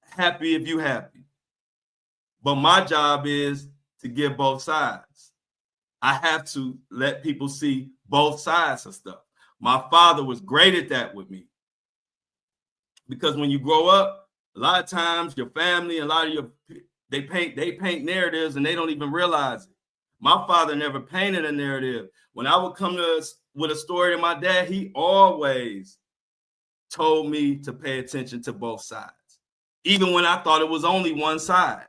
happy if you happy. But my job is to give both sides. I have to let people see both sides of stuff. My father was great at that with me. Because when you grow up, a lot of times your family, they paint narratives and they don't even realize it. My father never painted a narrative. When I would come with a story to my dad, he always told me to pay attention to both sides, even when I thought it was only one side.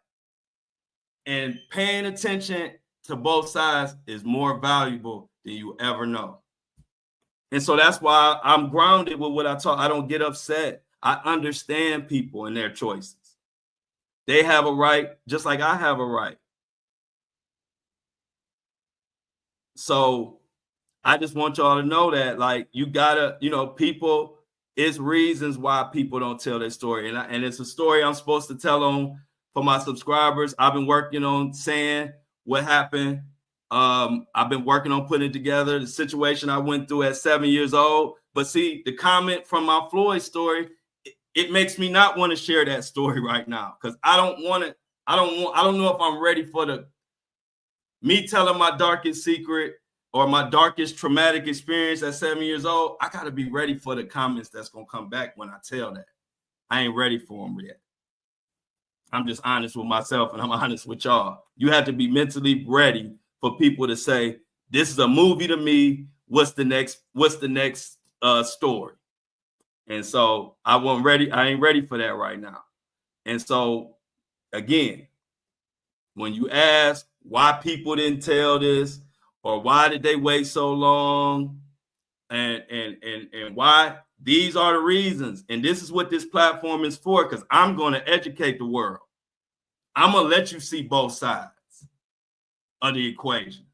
And paying attention to both sides is more valuable than you ever know. And so that's why I'm grounded with what I talk. I don't get upset. I understand people and their choices. They have a right, just like I have a right. So I just want y'all to know that, like, you gotta, people, it's reasons why people don't tell their story. And it's a story I'm supposed to tell on for my subscribers. I've been working on saying what happened. I've been working on putting it together, the situation I went through at 7 years old. But see, the comment from my Floyd story, it makes me not want to share that story right now, because I don't want it. I don't know if I'm ready for me telling my darkest secret or my darkest traumatic experience at 7 years old. I got to be ready for the comments that's going to come back when I tell that. I ain't ready for them yet. I'm just honest with myself, and I'm honest with y'all. You have to be mentally ready for people to say, this is a movie to me. What's the next story? And so I wasn't ready. I ain't ready for that right now. And so, again, when you ask why people didn't tell this, or why did they wait so long, and why, these are the reasons. And this is what this platform is for, because I'm going to educate the world. I'm going to let you see both sides of the equation.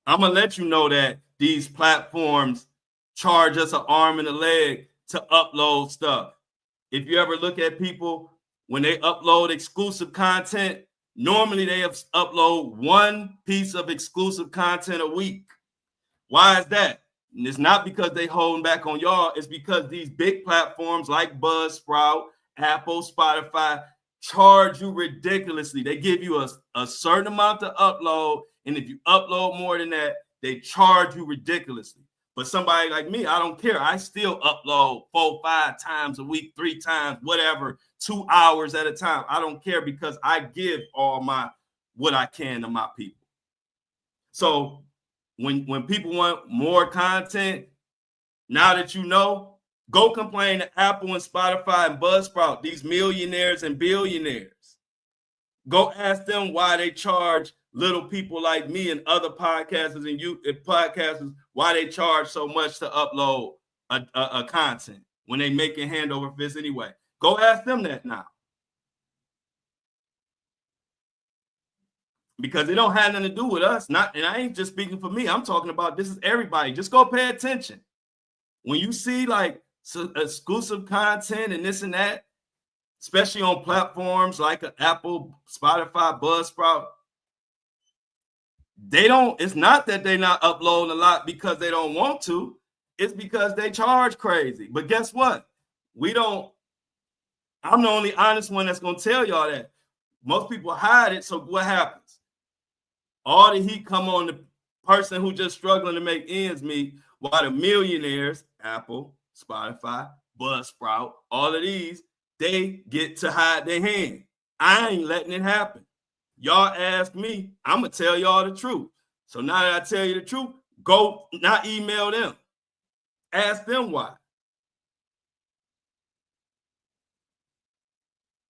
I'm going to let you know that these platforms charge us an arm and a leg to upload stuff. If you ever look at people, when they upload exclusive content, normally they upload one piece of exclusive content a week. Why is that? And it's not because they holding back on y'all. It's because these big platforms like Buzzsprout, Apple, Spotify charge you ridiculously. They give you a certain amount to upload, and if you upload more than that, they charge you ridiculously. But somebody like me, I don't care. I still upload 4, 5 times a week, 3 times, whatever, 2 hours at a time. I don't care, because I give all what I can to my people. So when people want more content, now that you know, go complain to Apple and Spotify and Buzzsprout, these millionaires and billionaires. Go ask them why they charge little people like me and other podcasters podcasters, why they charge so much to upload a content when they making hand over fist anyway. Go ask them that now. Because it don't have nothing to do with us. And I ain't just speaking for me. I'm talking about, this is everybody. Just go pay attention. When you see like exclusive content and this and that, especially on platforms like Apple, Spotify, Buzzsprout, it's not that they're not uploading a lot because they don't want to. It's because they charge crazy. But guess what? I'm the only honest one that's going to tell y'all that. Most people hide it. So what happens? All the heat come on the person who just struggling to make ends meet, while the millionaires, Apple, Spotify, Buzzsprout, all of these, they get to hide their hand. I ain't letting it happen. Y'all ask me, I'm going to tell y'all the truth. So now that I tell you the truth, go not email them. Ask them why.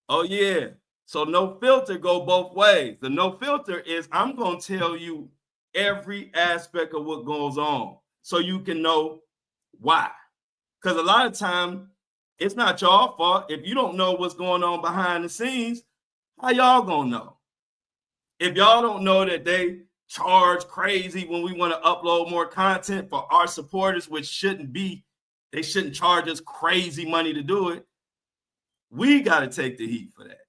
Oh, yeah. So no filter go both ways. The no filter is, I'm going to tell you every aspect of what goes on so you can know why. Because a lot of time, it's not y'all fault. If you don't know what's going on behind the scenes, how y'all going to know? If y'all don't know that they charge crazy when we want to upload more content for our supporters, which they shouldn't charge us crazy money to do it, we got to take the heat for that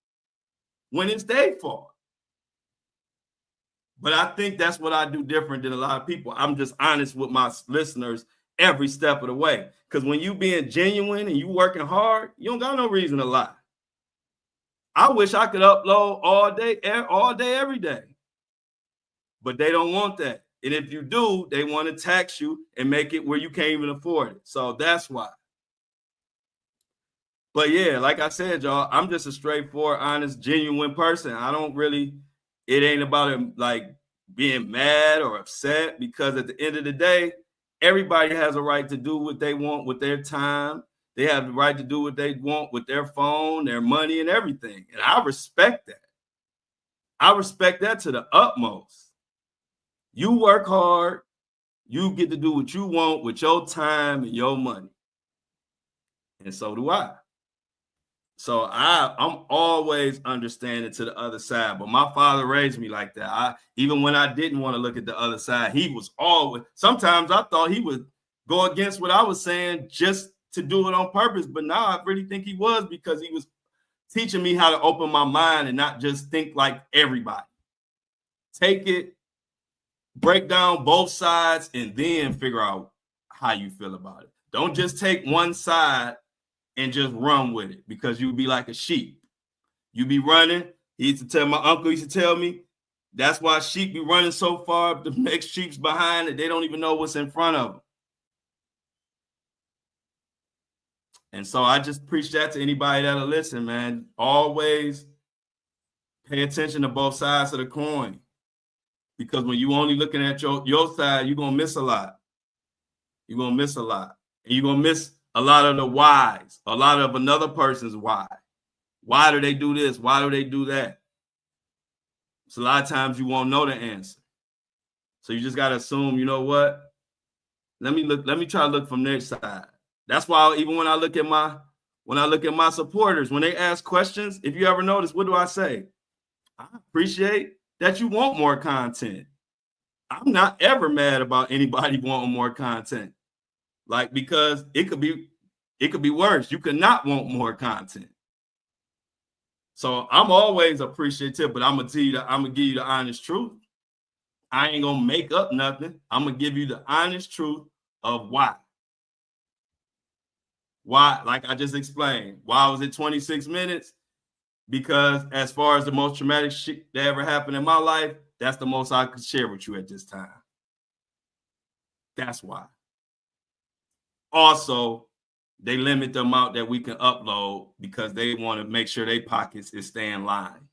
when it's their fault. But I think that's what I do different than a lot of people. I'm just honest with my listeners every step of the way. Because when you being genuine and you working hard, you don't got no reason to lie. I wish I could upload all day, every day. But they don't want that. And if you do, they want to tax you and make it where you can't even afford it. So that's why. But yeah, like I said, y'all, I'm just a straightforward, honest, genuine person. It ain't about like being mad or upset, because at the end of the day, everybody has a right to do what they want with their time. They have the right to do what they want with their phone, their money, and everything. And I respect that. I respect that to the utmost. You work hard, You get to do what you want with your time and your money. And so do I. So I'm always understanding to the other side. But my father raised me like that. Even when I didn't want to look at the other side, he was always, sometimes I thought he would go against what I was saying just to do it on purpose. But now I really think he was, because he was teaching me how to open my mind and not just think like everybody. Take it, break down both sides, and then figure out how you feel about it. Don't just take one side and just run with it, because you'll be like a sheep. You be running. He used to tell, my uncle used to tell me, that's why sheep be running so far, the next sheep's behind it. They don't even know what's in front of them. And so I just preach that to anybody that'll listen, man. Always pay attention to both sides of the coin. Because when you only looking at your side, you're going to miss a lot. You're going to miss a lot. And you're going to miss a lot of the whys, a lot of another person's why. Why do they do this? Why do they do that? So a lot of times you won't know the answer. So you just got to assume, you know what? Let me try to look from their side. That's why even when I look at my supporters, when they ask questions, if you ever notice, what do I say? I appreciate that you want more content. I'm not ever mad about anybody wanting more content. Like, because it could be worse. You could not want more content. So I'm always appreciative, but I'm gonna give you the honest truth. I ain't gonna make up nothing. I'm gonna give you the honest truth of why. Why, like I just explained, why was it 26 minutes? Because as far as the most traumatic shit that ever happened in my life, that's the most I could share with you at this time. That's why. Also, they limit the amount that we can upload because they want to make sure their pockets is staying lined.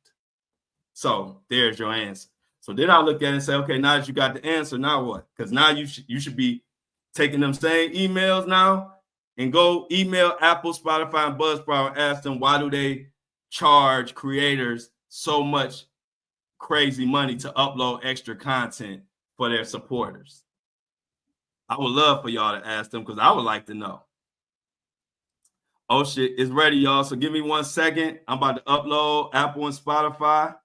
So there's your answer. So then I look at it and say, okay, now that you got the answer, now what? Because now you should be taking them same emails now and go email Apple, Spotify, and Buzzsprout and ask them, why do they charge creators so much crazy money to upload extra content for their supporters? I would love for y'all to ask them, because I would like to know. Oh shit, it's ready, y'all. So give me 1 second. I'm about to upload Apple and Spotify.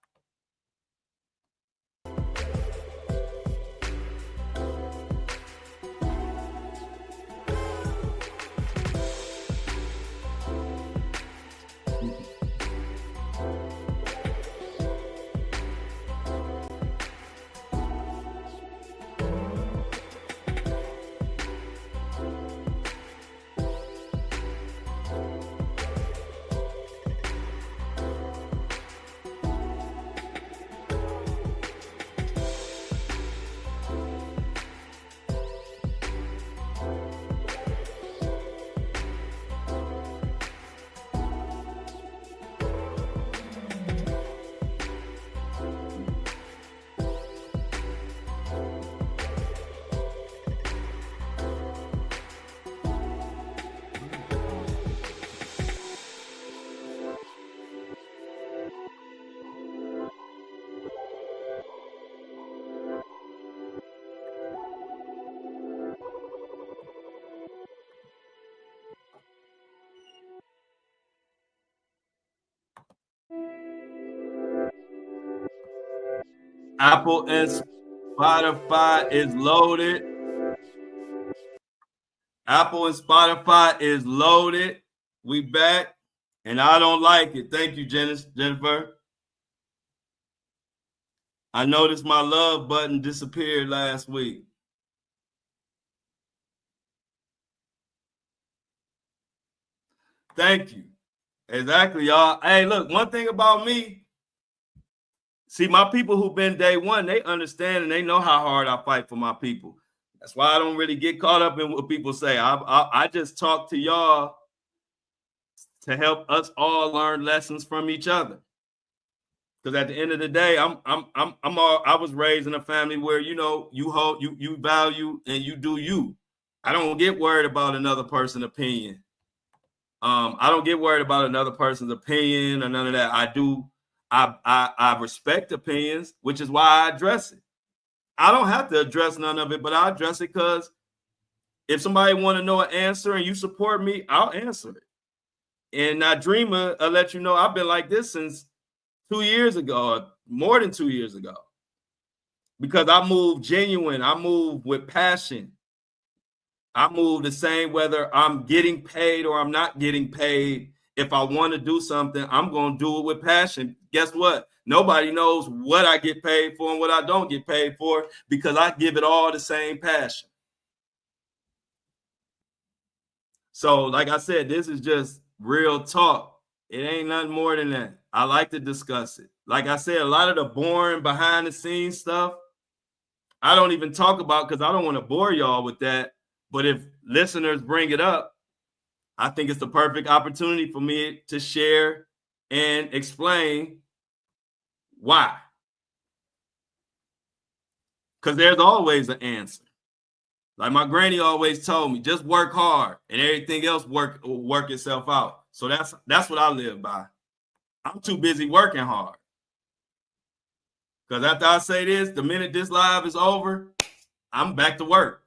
Apple and Spotify is loaded. Apple and Spotify is loaded. We back, and I don't like it. Thank you, Jennifer. I noticed my love button disappeared last week. Thank you. Exactly, y'all. Hey, look, one thing about me, see, my people who've been day one, they understand and they know how hard I fight for my people. That's why I don't really get caught up in what people say. I just talk to y'all to help us all learn lessons from each other. Because at the end of the day, I was raised in a family where, you know, you value and you do you. I don't get worried about another person's opinion. I don't get worried about another person's opinion or none of that. I respect opinions, which is why I address it. I don't have to address none of it, but I'll address it because if somebody want to know an answer and you support me, I'll answer it. And I Dreamer, I'll let you know I've been like this since 2 years ago, more than 2 years ago. Because I move genuine, I move with passion. I move the same whether I'm getting paid or I'm not getting paid. If I want to do something, I'm going to do it with passion. Guess what? Nobody knows what I get paid for and what I don't get paid for because I give it all the same passion. So, like I said, this is just real talk. It ain't nothing more than that. I like to discuss it. Like I said, a lot of the boring behind the scenes stuff, I don't even talk about because I don't want to bore y'all with that. But if listeners bring it up, I think it's the perfect opportunity for me to share and explain why. Because there's always an answer. Like my granny always told me, just work hard and everything else will work itself out. So that's what I live by. I'm too busy working hard. Because after I say this, the minute this live is over, I'm back to work.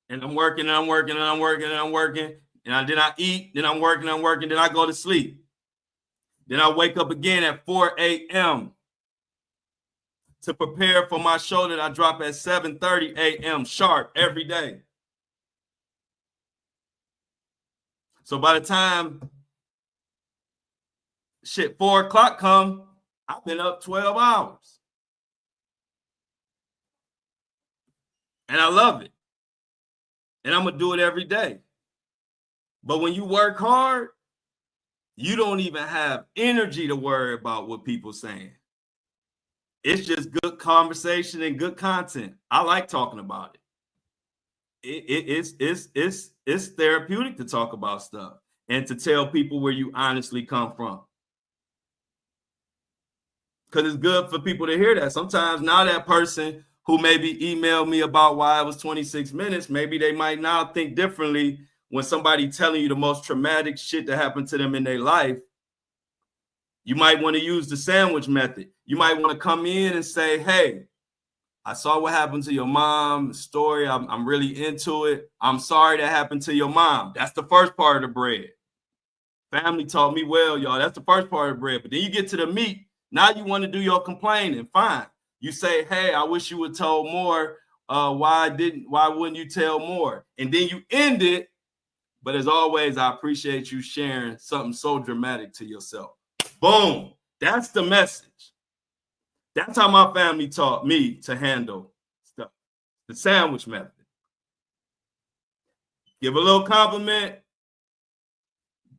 And I'm working and I'm working and I'm working and I'm working. And then I eat, then I'm working, then I go to sleep. Then I wake up again at 4 a.m. to prepare for my show that I drop at 7:30 a.m. sharp every day. So by the time 4 o'clock come, I've been up 12 hours. And I love it. And I'm going to do it every day. But when you work hard, you don't even have energy to worry about what people are saying. It's just good conversation and good content. I like talking about it. It's therapeutic to talk about stuff and to tell people where you honestly come from. Because it's good for people to hear that. Sometimes now that person who maybe emailed me about why it was 26 minutes, maybe they might now think differently when somebody telling you the most traumatic shit that happened to them in their life. You might want to use the sandwich method. You might want to come in and say, hey, I saw what happened to your mom story. I'm really into it. I'm sorry that happened to your mom. That's the first part of the bread. Family taught me well, y'all. That's the first part of the bread. But then you get to the meat. Now you want to do your complaining. Fine. You say, hey, I wish you would told more. Why wouldn't you tell more? And then you end it. But as always, I appreciate you sharing something so dramatic to yourself. Boom. That's the message. That's how my family taught me to handle stuff. The sandwich method. Give a little compliment,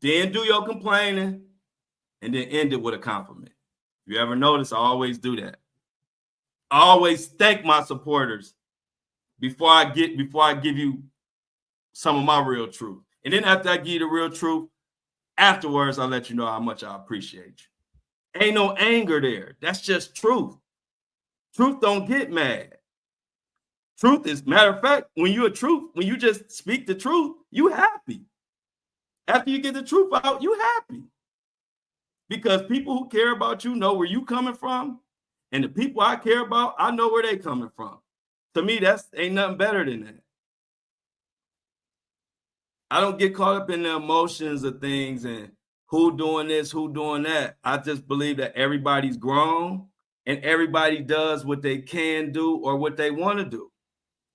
then do your complaining, and then end it with a compliment. If you ever notice, I always do that. I always thank my supporters before I give you some of my real truth. And then after I give you the real truth, afterwards, I'll let you know how much I appreciate you. Ain't no anger there. That's just truth. Truth don't get mad. Truth is, matter of fact, when you just speak the truth, you happy. After you get the truth out, you happy. Because people who care about you know where you coming from. And the people I care about, I know where they coming from. To me, that's ain't nothing better than that. I don't get caught up in the emotions of things and who doing this, who doing that. I just believe that everybody's grown and everybody does what they can do or what they want to do.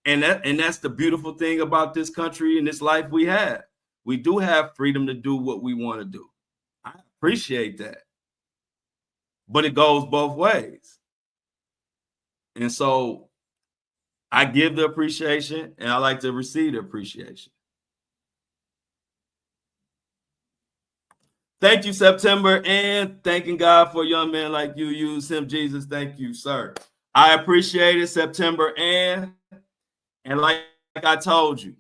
And that's the beautiful thing about this country and this life we have. We do have freedom to do what we want to do. I appreciate that. But it goes both ways. And so I give the appreciation and I like to receive the appreciation. Thank you, September, and thanking God for a young man like you. Use him, Jesus. Thank you, sir. I appreciate it, September, and like I told you,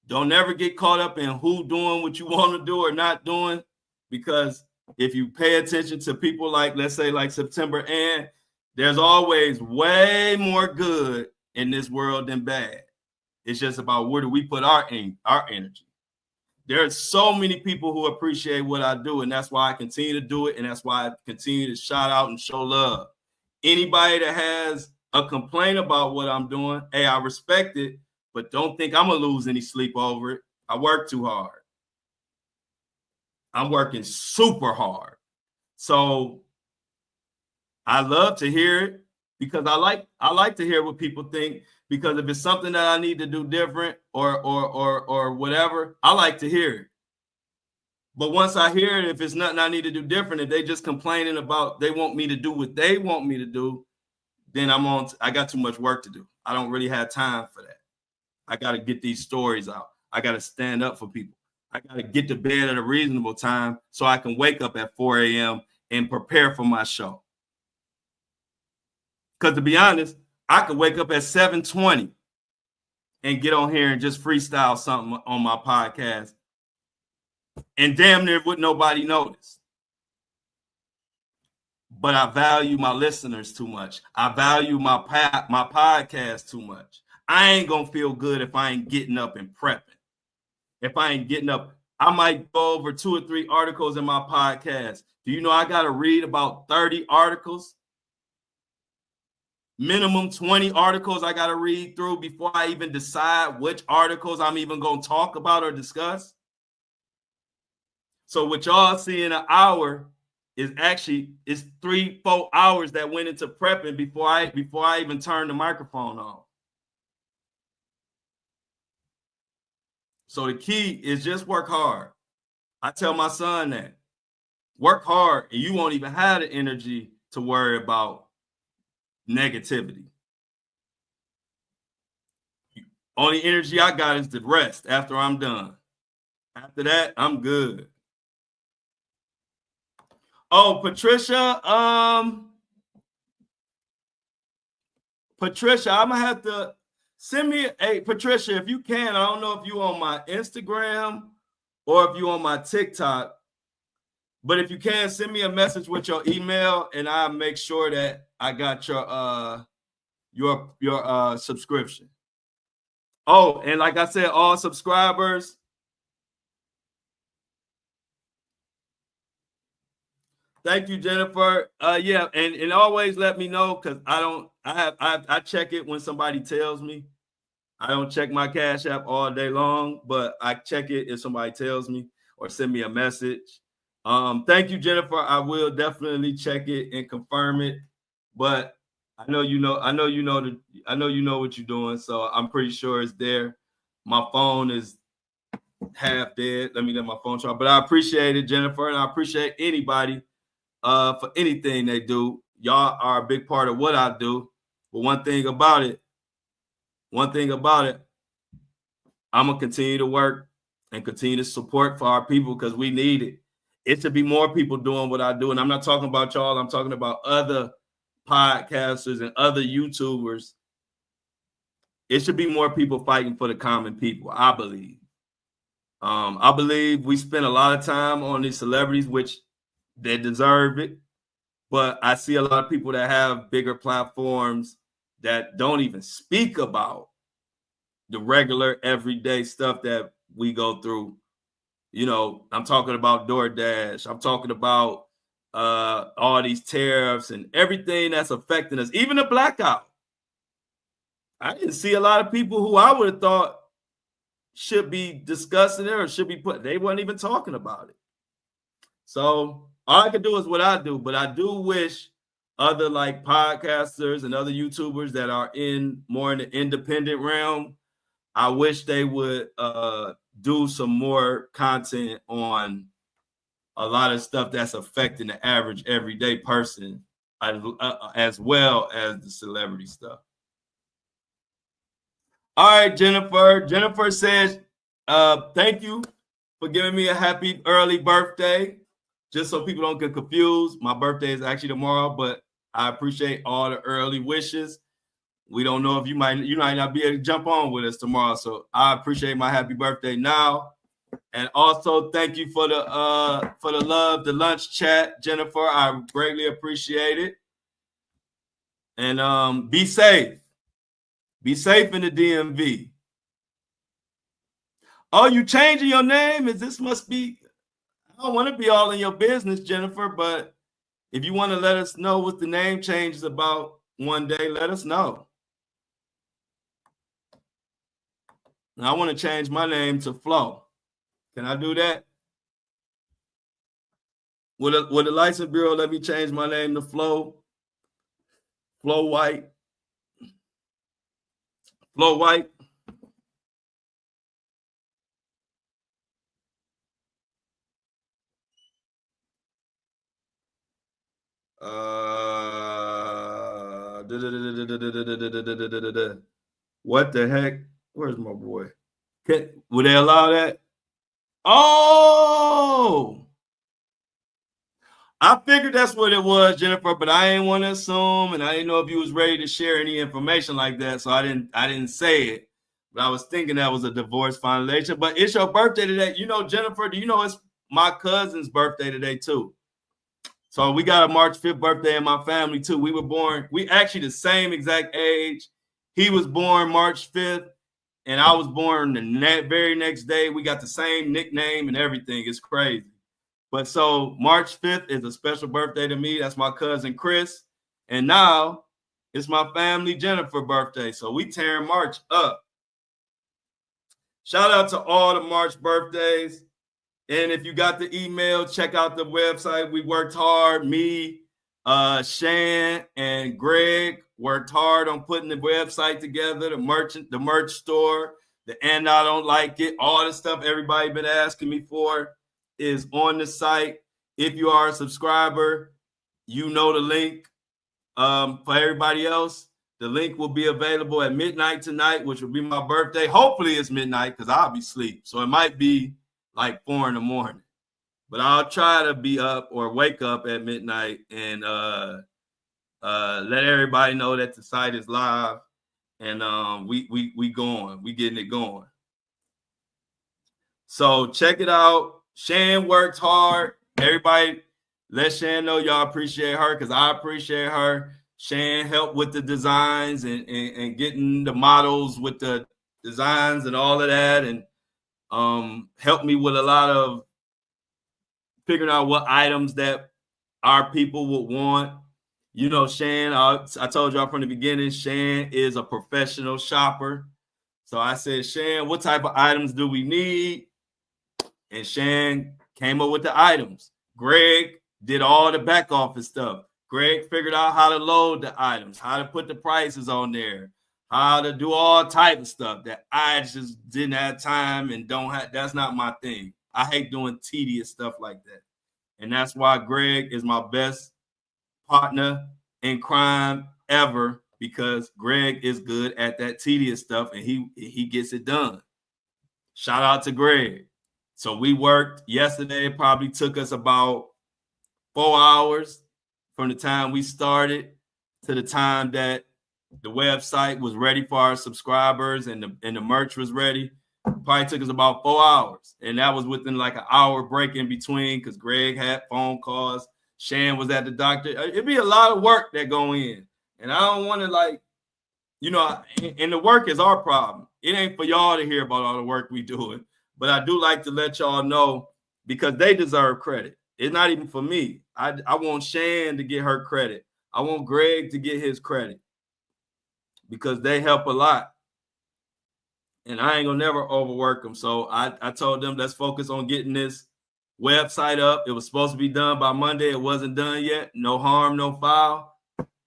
don't ever get caught up in who doing what you want to do or not doing, because if you pay attention to people like, let's say, like September, and there's always way more good in this world than bad. It's just about where do we put our energy. There's so many people who appreciate what I do, and that's why I continue to do it, and that's why I continue to shout out and show love. Anybody that has a complaint about what I'm doing, hey, I respect it, but don't think I'm going to lose any sleep over it. I work too hard. I'm working super hard. So I love to hear it because I like to hear what people think, because if it's something that I need to do different or whatever, I like to hear it. But once I hear it, if it's nothing I need to do different, if they just complaining about they want me to do what they want me to do, then I got too much work to do. I don't really have time for that. I got to get these stories out. I got to stand up for people. I got to get to bed at a reasonable time so I can wake up at 4 a.m. and prepare for my show. Because to be honest, I could wake up at 7:20 and get on here and just freestyle something on my podcast, and damn near would nobody notice. But I value my listeners too much. I value my podcast too much. I ain't going to feel good if I ain't getting up and prepping. If I ain't getting up, I might go over 2 or 3 articles in my podcast. Do you know I got to read about 30 articles? Minimum 20 articles I got to read through before I even decide which articles I'm even going to talk about or discuss. So what y'all see in an hour is 3-4 hours that went into prepping before I even turned the microphone on. So the key is just work hard. I tell my son that. Work hard and you won't even have the energy to worry about negativity. Only energy I got is the rest after I'm done. After that, I'm good. Oh, Patricia, I'm gonna have to send me Patricia, if you can. I don't know if you on my Instagram or if you on my TikTok, but if you can, send me a message with your email and I'll make sure that I got your subscription. Oh, and like I said, all subscribers, thank you, Jennifer. Yeah, and always let me know, because I check it when somebody tells me. I don't check my Cash App all day long, but I check it if somebody tells me or send me a message. Thank you, Jennifer. I will definitely check it and confirm it. But I know you know what you're doing, so I'm pretty sure it's there. My phone is half dead. Let my phone charge. But I appreciate it, Jennifer, and I appreciate anybody for anything they do. Y'all are a big part of what I do. But one thing about it, I'm gonna continue to work and continue to support for our people, because we need it. It should be more people doing what I do. And I'm not talking about y'all. I'm talking about other podcasters and other YouTubers. It should be more people fighting for the common people, I believe. I believe we spend a lot of time on these celebrities, which they deserve it. But I see a lot of people that have bigger platforms that don't even speak about the regular everyday stuff that we go through. You know, I'm talking about DoorDash. I'm talking about all these tariffs and everything that's affecting us, even the blackout. I didn't see a lot of people who I would have thought should be discussing it or should be they weren't even talking about it. So all I can do is what I do, but I do wish other like podcasters and other YouTubers that are more in the independent realm, I wish they would do some more content on a lot of stuff that's affecting the average everyday person, as well as the celebrity stuff. All right, Jennifer. Jennifer says, thank you for giving me a happy early birthday. Just so people don't get confused, my birthday is actually tomorrow, but I appreciate all the early wishes. We don't know if you might not be able to jump on with us tomorrow, so I appreciate my happy birthday now. And also thank you for the love, the lunch chat, Jennifer. I greatly appreciate it. And be safe. Be safe in the DMV. Oh, you changing your name? This must be, I don't want to be all in your business, Jennifer, but If you want to let us know what the name change is about one day, let us know. I want to change my name to Flo. Can I do that? Would the license bureau let me change my name to Flo? Flo White. Flo White. What the heck? Where's my boy? Would they allow that? Oh, I figured that's what it was, Jennifer, but I didn't want to assume, and I didn't know if you was ready to share any information like that, so I didn't say it. But I was thinking that was a divorce violation. But it's your birthday today. You know, Jennifer, do you know it's my cousin's birthday today too? So we got a March 5th birthday in my family too. We were born, we actually the same exact age. He was born March 5th, and I was born the very next day. We got the same nickname and everything. It's crazy. But so March 5th is a special birthday to me. That's my cousin Chris. And now it's my family Jennifer birthday. So we tearing March up. Shout out to all the March birthdays. And if you got the email, check out the website. We worked hard. Me, Shan, and Greg worked hard on putting the website together, the merch store, the And I Don't Like It, all the stuff everybody been asking me for is on the site. If you are a subscriber, you know the link. For everybody else, the link will be available at midnight tonight, which will be my birthday. Hopefully it's midnight because I'll be asleep. So it might be like 4 in the morning. But I'll try to be up or wake up at midnight and let everybody know that the site is live and we going. We getting it going. So check it out. Shan worked hard. Everybody, let Shan know y'all appreciate her because I appreciate her. Shan helped with the designs and getting the models with the designs and all of that, and helped me with a lot of figuring out what items that our people would want. You know, Shan, I told y'all from the beginning, Shan is a professional shopper. So I said, Shan, what type of items do we need? And Shan came up with the items. Greg did all the back office stuff. Greg figured out how to load the items, how to put the prices on there, how to do all type of stuff that I just didn't have time and don't have. That's not my thing. I hate doing tedious stuff like that. And that's why Greg is my best partner in crime ever, because Greg is good at that tedious stuff and he gets it done. Shout out to Greg. So we worked yesterday. It probably took us about 4 hours from the time we started to the time that the website was ready for our subscribers and the merch was ready. Probably took us about 4 hours. And that was within like an hour break in between because Greg had phone calls. Shan was at the doctor. It'd be a lot of work that go in. And I don't want to like, you know, and the work is our problem. It ain't for y'all to hear about all the work we doing. But I do like to let y'all know because they deserve credit. It's not even for me. I want Shan to get her credit. I want Greg to get his credit because they help a lot. And I ain't gonna never overwork them. So I told them, let's focus on getting this website up. It was supposed to be done by Monday. It wasn't done yet. No harm, no foul.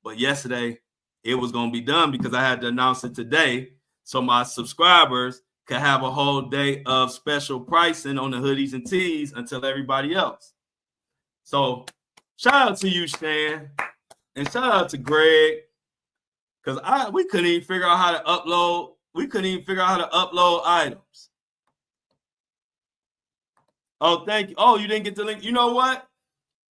But yesterday, it was gonna be done because I had to announce it today. So my subscribers could have a whole day of special pricing on the hoodies and tees until everybody else. So shout out to you, Stan, and shout out to Greg, because we couldn't even figure out how to upload. We couldn't even figure out how to upload items. Oh, thank you. Oh, you didn't get the link. You know what?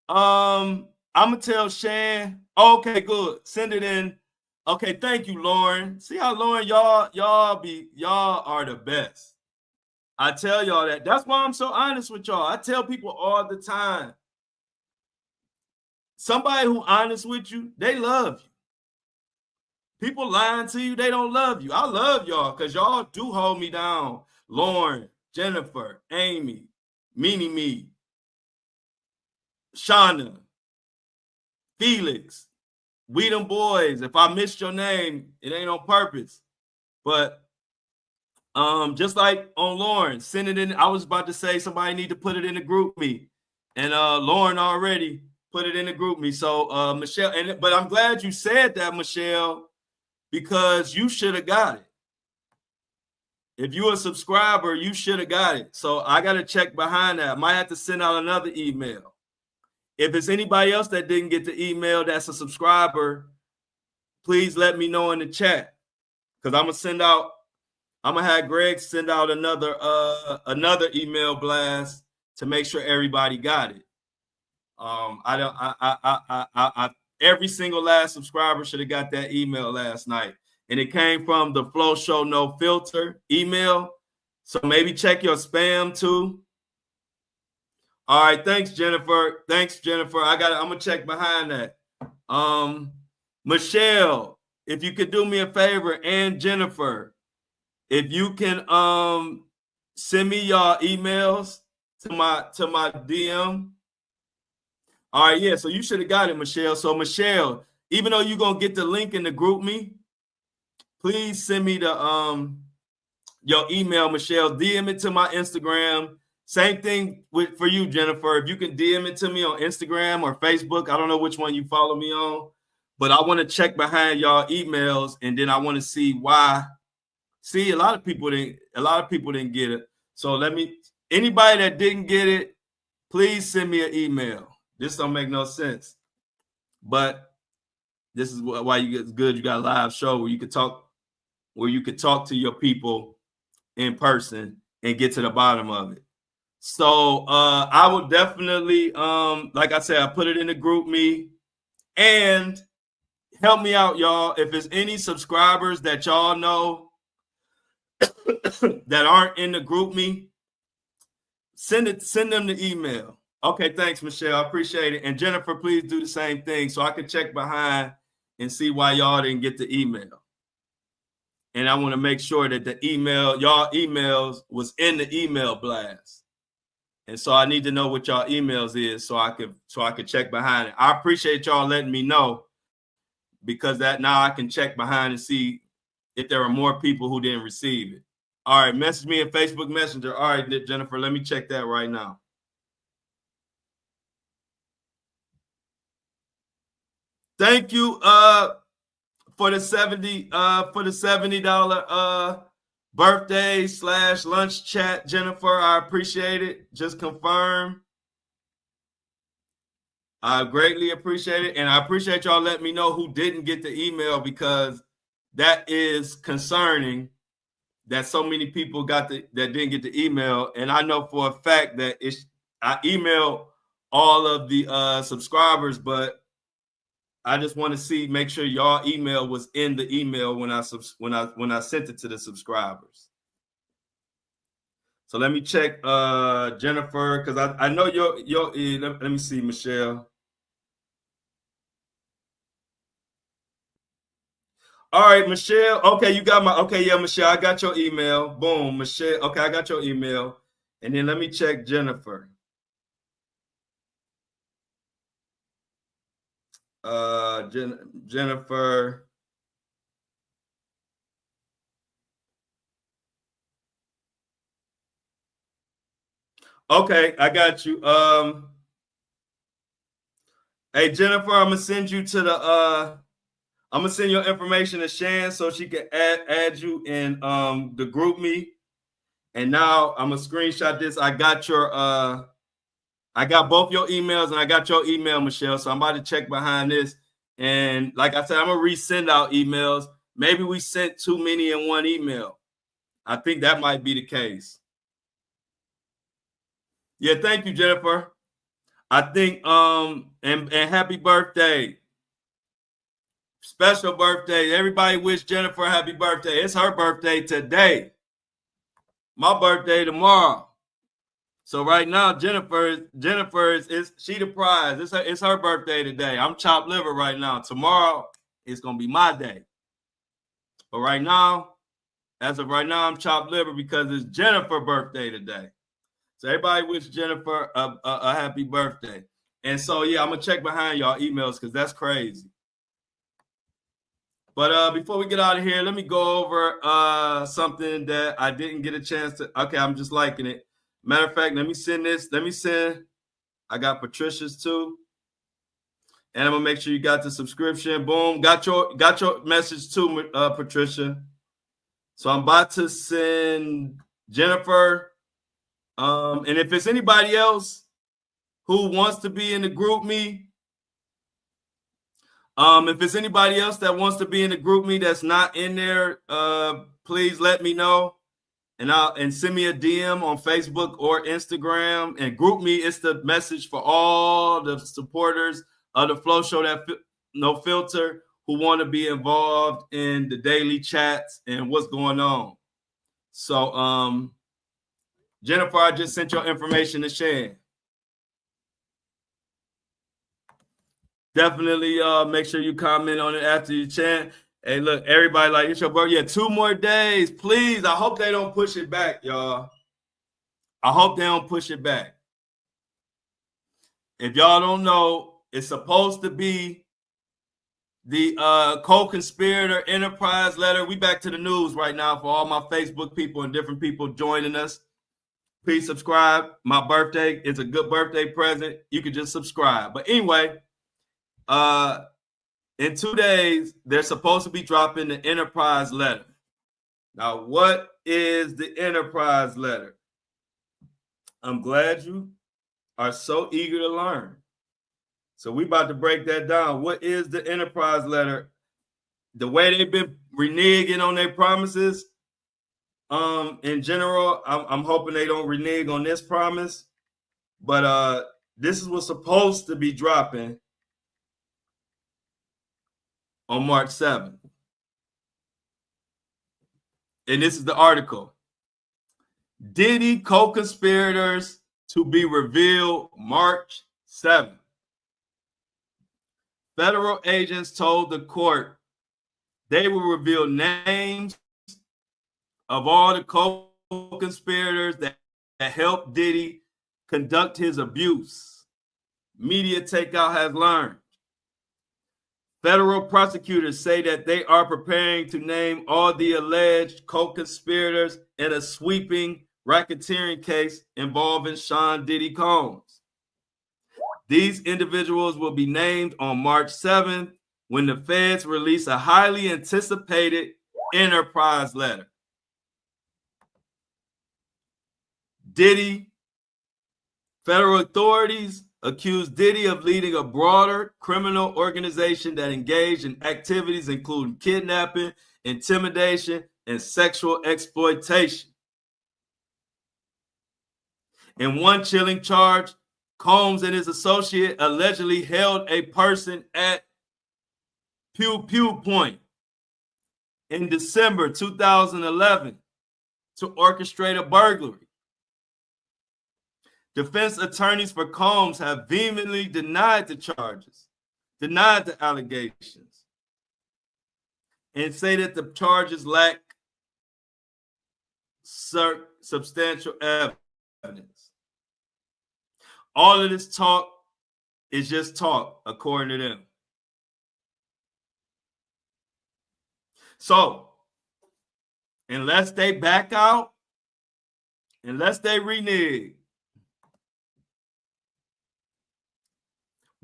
I'm gonna tell Shan. Okay, good. Send it in. Okay, thank you, Lauren. See how Lauren, y'all are the best. I tell y'all that. That's why I'm so honest with y'all. I tell people all the time. Somebody who honest with you, they love you. People lying to you, they don't love you. I love y'all because y'all do hold me down. Lauren, Jennifer, Amy, Meanie Me, Shauna, Felix, we them boys. If I missed your name, it ain't on purpose. But just like on Lauren, send it in. I was about to say somebody need to put it in the group me, and Lauren already put it in the group me. So Michelle, but I'm glad you said that, Michelle, because you should have got it. If you're a subscriber, you should have got it. So I got to check behind that. I might have to send out another email. If it's anybody else that didn't get the email that's a subscriber, please let me know in the chat, because I'm gonna have Greg send out another email blast to make sure everybody got it. Every single last subscriber should have got that email last night, and it came from the Flow Show No Filter email. So maybe check your spam too. All right, thanks, Jennifer. I'm gonna check behind that. Michelle, if you could do me a favor, and Jennifer, if you can send me y'all emails to my DM. All right, yeah. So you should have got it, Michelle. So Michelle, even though you're gonna get the link in the group me, please send me the your email, Michelle. DM it to my Instagram. Same thing for you, Jennifer. If you can DM it to me on Instagram or Facebook, I don't know which one you follow me on, but I want to check behind y'all emails, and then I want to see why. See, a lot of people didn't get it. So anybody that didn't get it, please send me an email. This don't make no sense, but this is why it's good. You got a live show where you could talk to your people in person and get to the bottom of it. So I would definitely, like I said, I put it in the group me, and help me out, y'all. If there's any subscribers that y'all know that aren't in the group me, send them the email. Okay, thanks, Michelle. I appreciate it. And Jennifer, please do the same thing so I can check behind and see why y'all didn't get the email. And I want to make sure that y'all emails was in the email blast. And so I need to know what y'all emails is so I could check behind it. I appreciate y'all letting me know, because that now I can check behind and see if there are more people who didn't receive it. All right, message me in Facebook Messenger. All right, Jennifer, let me check that right now. Thank you for the $70 birthday / lunch chat, Jennifer. I appreciate it. Just confirm. I greatly appreciate it. And I appreciate y'all letting me know who didn't get the email, because that is concerning that so many people that didn't get the email. And I know for a fact that I emailed all of the subscribers, but I just want to make sure y'all email was in the email when I sent it to the subscribers. So let me check Jennifer, because I know your let me see, Michelle. All right, Michelle. Okay, you got yeah, Michelle, I got your email. Boom, Michelle. Okay, I got your email. And then let me check Jennifer. Jennifer. Okay, I got you. Hey, Jennifer, I'm gonna send you to the I'm gonna send your information to Shan so she can add you in the group me. And now I'm gonna screenshot this. I got both your emails, and I got your email, Michelle. So I'm about to check behind this. And like I said, I'm gonna resend out emails. Maybe we sent too many in one email. I think that might be the case. Yeah, thank you, Jennifer. I think and happy birthday. Special birthday. Everybody wish Jennifer happy birthday. It's her birthday today. My birthday tomorrow. So right now, Jennifer is she the prize. It's her birthday today. I'm chopped liver right now. Tomorrow it's gonna be my day. But right now, as of right now, I'm chopped liver because it's Jennifer's birthday today. So everybody wish Jennifer a happy birthday. And so, yeah, I'm going to check behind y'all emails because that's crazy. But before we get out of here, let me go over something that I didn't get a chance to. Okay, I'm just liking it. Matter of fact, let me send this. I got Patricia's too. And I'm going to make sure you got the subscription. Boom. Got your message too, Patricia. So I'm about to send Jennifer. And if it's anybody else who wants to be in the group me, if it's anybody else that wants to be in the group me that's not in there, please let me know. And send me a DM on Facebook or Instagram. And group me, it's the message for all the supporters of the Flow Show, that No Filter, who want to be involved in the daily chats and what's going on. So, Jennifer, I just sent your information to Shan. Definitely make sure you comment on it after you chant. Hey, look, everybody, like, it's your birthday. Yeah, 2 more days. Please, I hope they don't push it back, y'all. I hope they don't push it back. If y'all don't know, it's supposed to be the co-conspirator enterprise letter. We back to the news right now for all my Facebook people and different people joining us. Please subscribe. My birthday is a good birthday present. You can just subscribe. But anyway, in 2 days, they're supposed to be dropping the enterprise letter. Now, what is the enterprise letter? I'm glad you are so eager to learn. So we about to break that down. What is the enterprise letter? The way they've been reneging on their promises, in general, I'm hoping they don't renege on this promise. But this is what's supposed to be dropping on March 7th. And this is the article. Diddy co-conspirators to be revealed March 7th. Federal agents told the court they will reveal names of all the co-conspirators that helped Diddy conduct his abuse. Media Takeout has learned. Federal prosecutors say that they are preparing to name all the alleged co-conspirators in a sweeping racketeering case involving Sean Diddy Combs. These individuals will be named on March 7th when the feds release a highly anticipated enterprise letter. Federal authorities accused Diddy of leading a broader criminal organization that engaged in activities including kidnapping, intimidation, and sexual exploitation. In one chilling charge, Combs and his associate allegedly held a person at Pew Pew Point in December 2011 to orchestrate a burglary. Defense attorneys for Combs have vehemently denied the allegations, and say that the charges lack substantial evidence. All of this talk is just talk, according to them. So, unless they back out, unless they renege,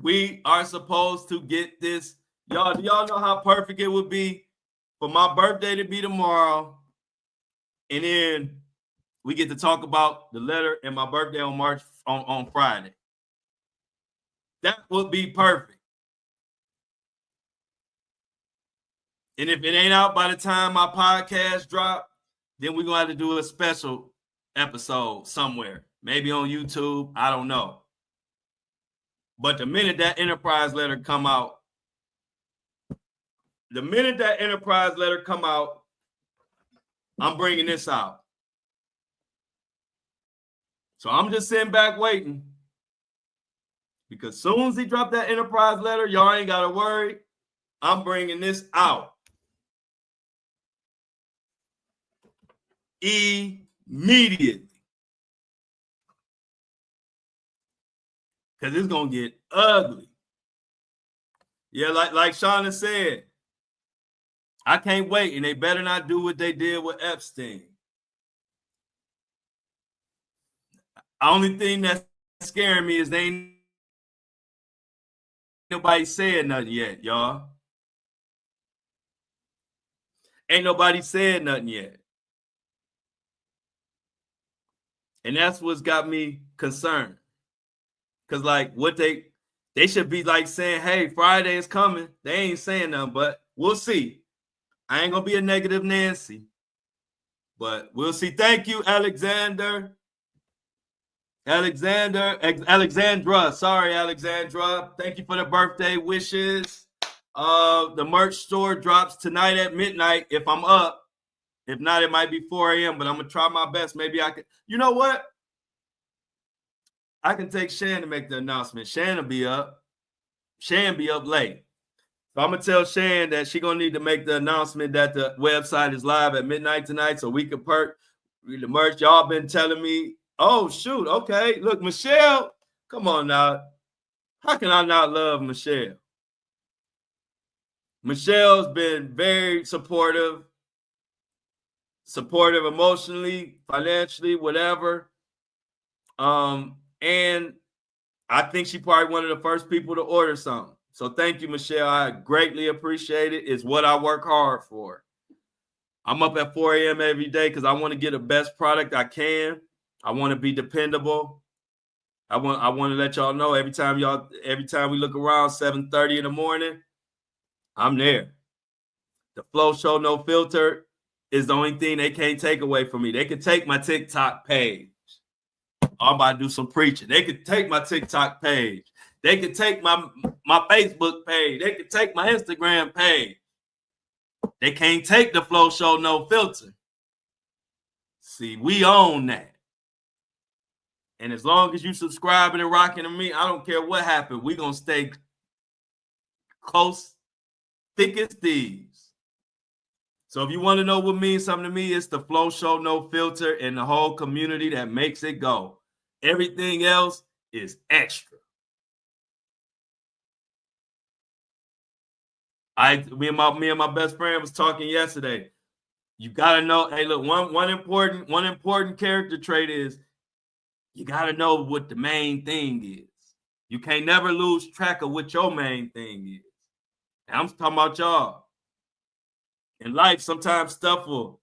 we are supposed to get this. Y'all, do y'all know how perfect it would be for my birthday to be tomorrow, and then we get to talk about the letter and my birthday on Friday? That would be perfect. And if it ain't out by the time my podcast drop, then we're gonna have to do a special episode somewhere, maybe on YouTube. I don't know. But the minute that enterprise letter come out, I'm bringing this out. So I'm just sitting back waiting, because as soon as he dropped that enterprise letter, y'all ain't got to worry. I'm bringing this out immediately. because it's gonna get ugly. Yeah, like Shauna said, I can't wait, and they better not do what they did with Epstein. The only thing that's scaring me is they ain't nobody said nothing yet, y'all. Ain't nobody said nothing yet. And that's what's got me concerned. Because, like, what they should be, like, saying, hey, Friday is coming. They ain't saying nothing, but we'll see. I ain't going to be a negative Nancy. But we'll see. Thank you, Alexandra. Sorry, Alexandra. Thank you for the birthday wishes. The merch store drops tonight at midnight if I'm up. If not, it might be 4 a.m., but I'm going to try my best. Maybe I can. You know what? I can take Shan to make the announcement. Shan will be up. Shan be up late. So I'm going to tell Shan that she's going to need to make the announcement that the website is live at midnight tonight so we can perk the merch. Y'all been telling me, oh, shoot, okay. Look, Michelle, come on now. How can I not love Michelle? Michelle's been very supportive emotionally, financially, whatever. And I think she probably one of the first people to order something. So thank you, Michelle. I greatly appreciate it. It's what I work hard for. I'm up at 4 a.m. every day because I want to get the best product I can. I want to be dependable. I want to let y'all know every time we look around 7:30 in the morning, I'm there. The Flow Show No Filter is the only thing they can't take away from me. They could take my TikTok page. I'm about to do some preaching. They could take my TikTok page. They could take my Facebook page. They could take my Instagram page. They can't take the Flow Show No Filter. See, we own that. And as long as you subscribing and rocking to me, I don't care what happened. We're going to stay close, thick as thieves. So if you want to know what means something to me, it's the Flow Show No Filter and the whole community that makes it go. Everything else is extra. Me and my best friend was talking yesterday. You gotta know. Hey, look, one important character trait is you gotta know what the main thing is. You can't never lose track of what your main thing is. And I'm talking about y'all. In life, sometimes stuff will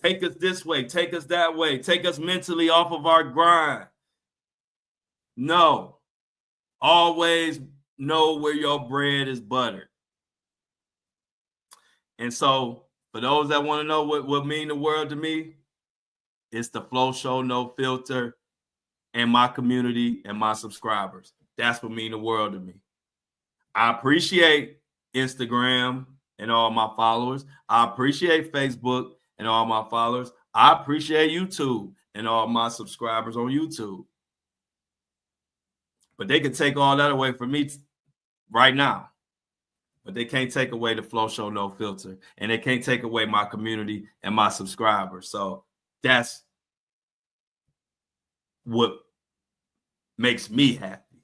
take us this way, take us that way, take us mentally off of our grind. No, always know where your bread is buttered. And so, for those that want to know what mean the world to me, it's the Flow Show No Filter and my community and my subscribers. That's what mean the world to me. I appreciate Instagram and all my followers. I appreciate Facebook and all my followers. I appreciate YouTube and all my subscribers on YouTube. But they can take all that away from me right now. But they can't take away the Flow Show No Filter. And they can't take away my community and my subscribers. So that's what makes me happy.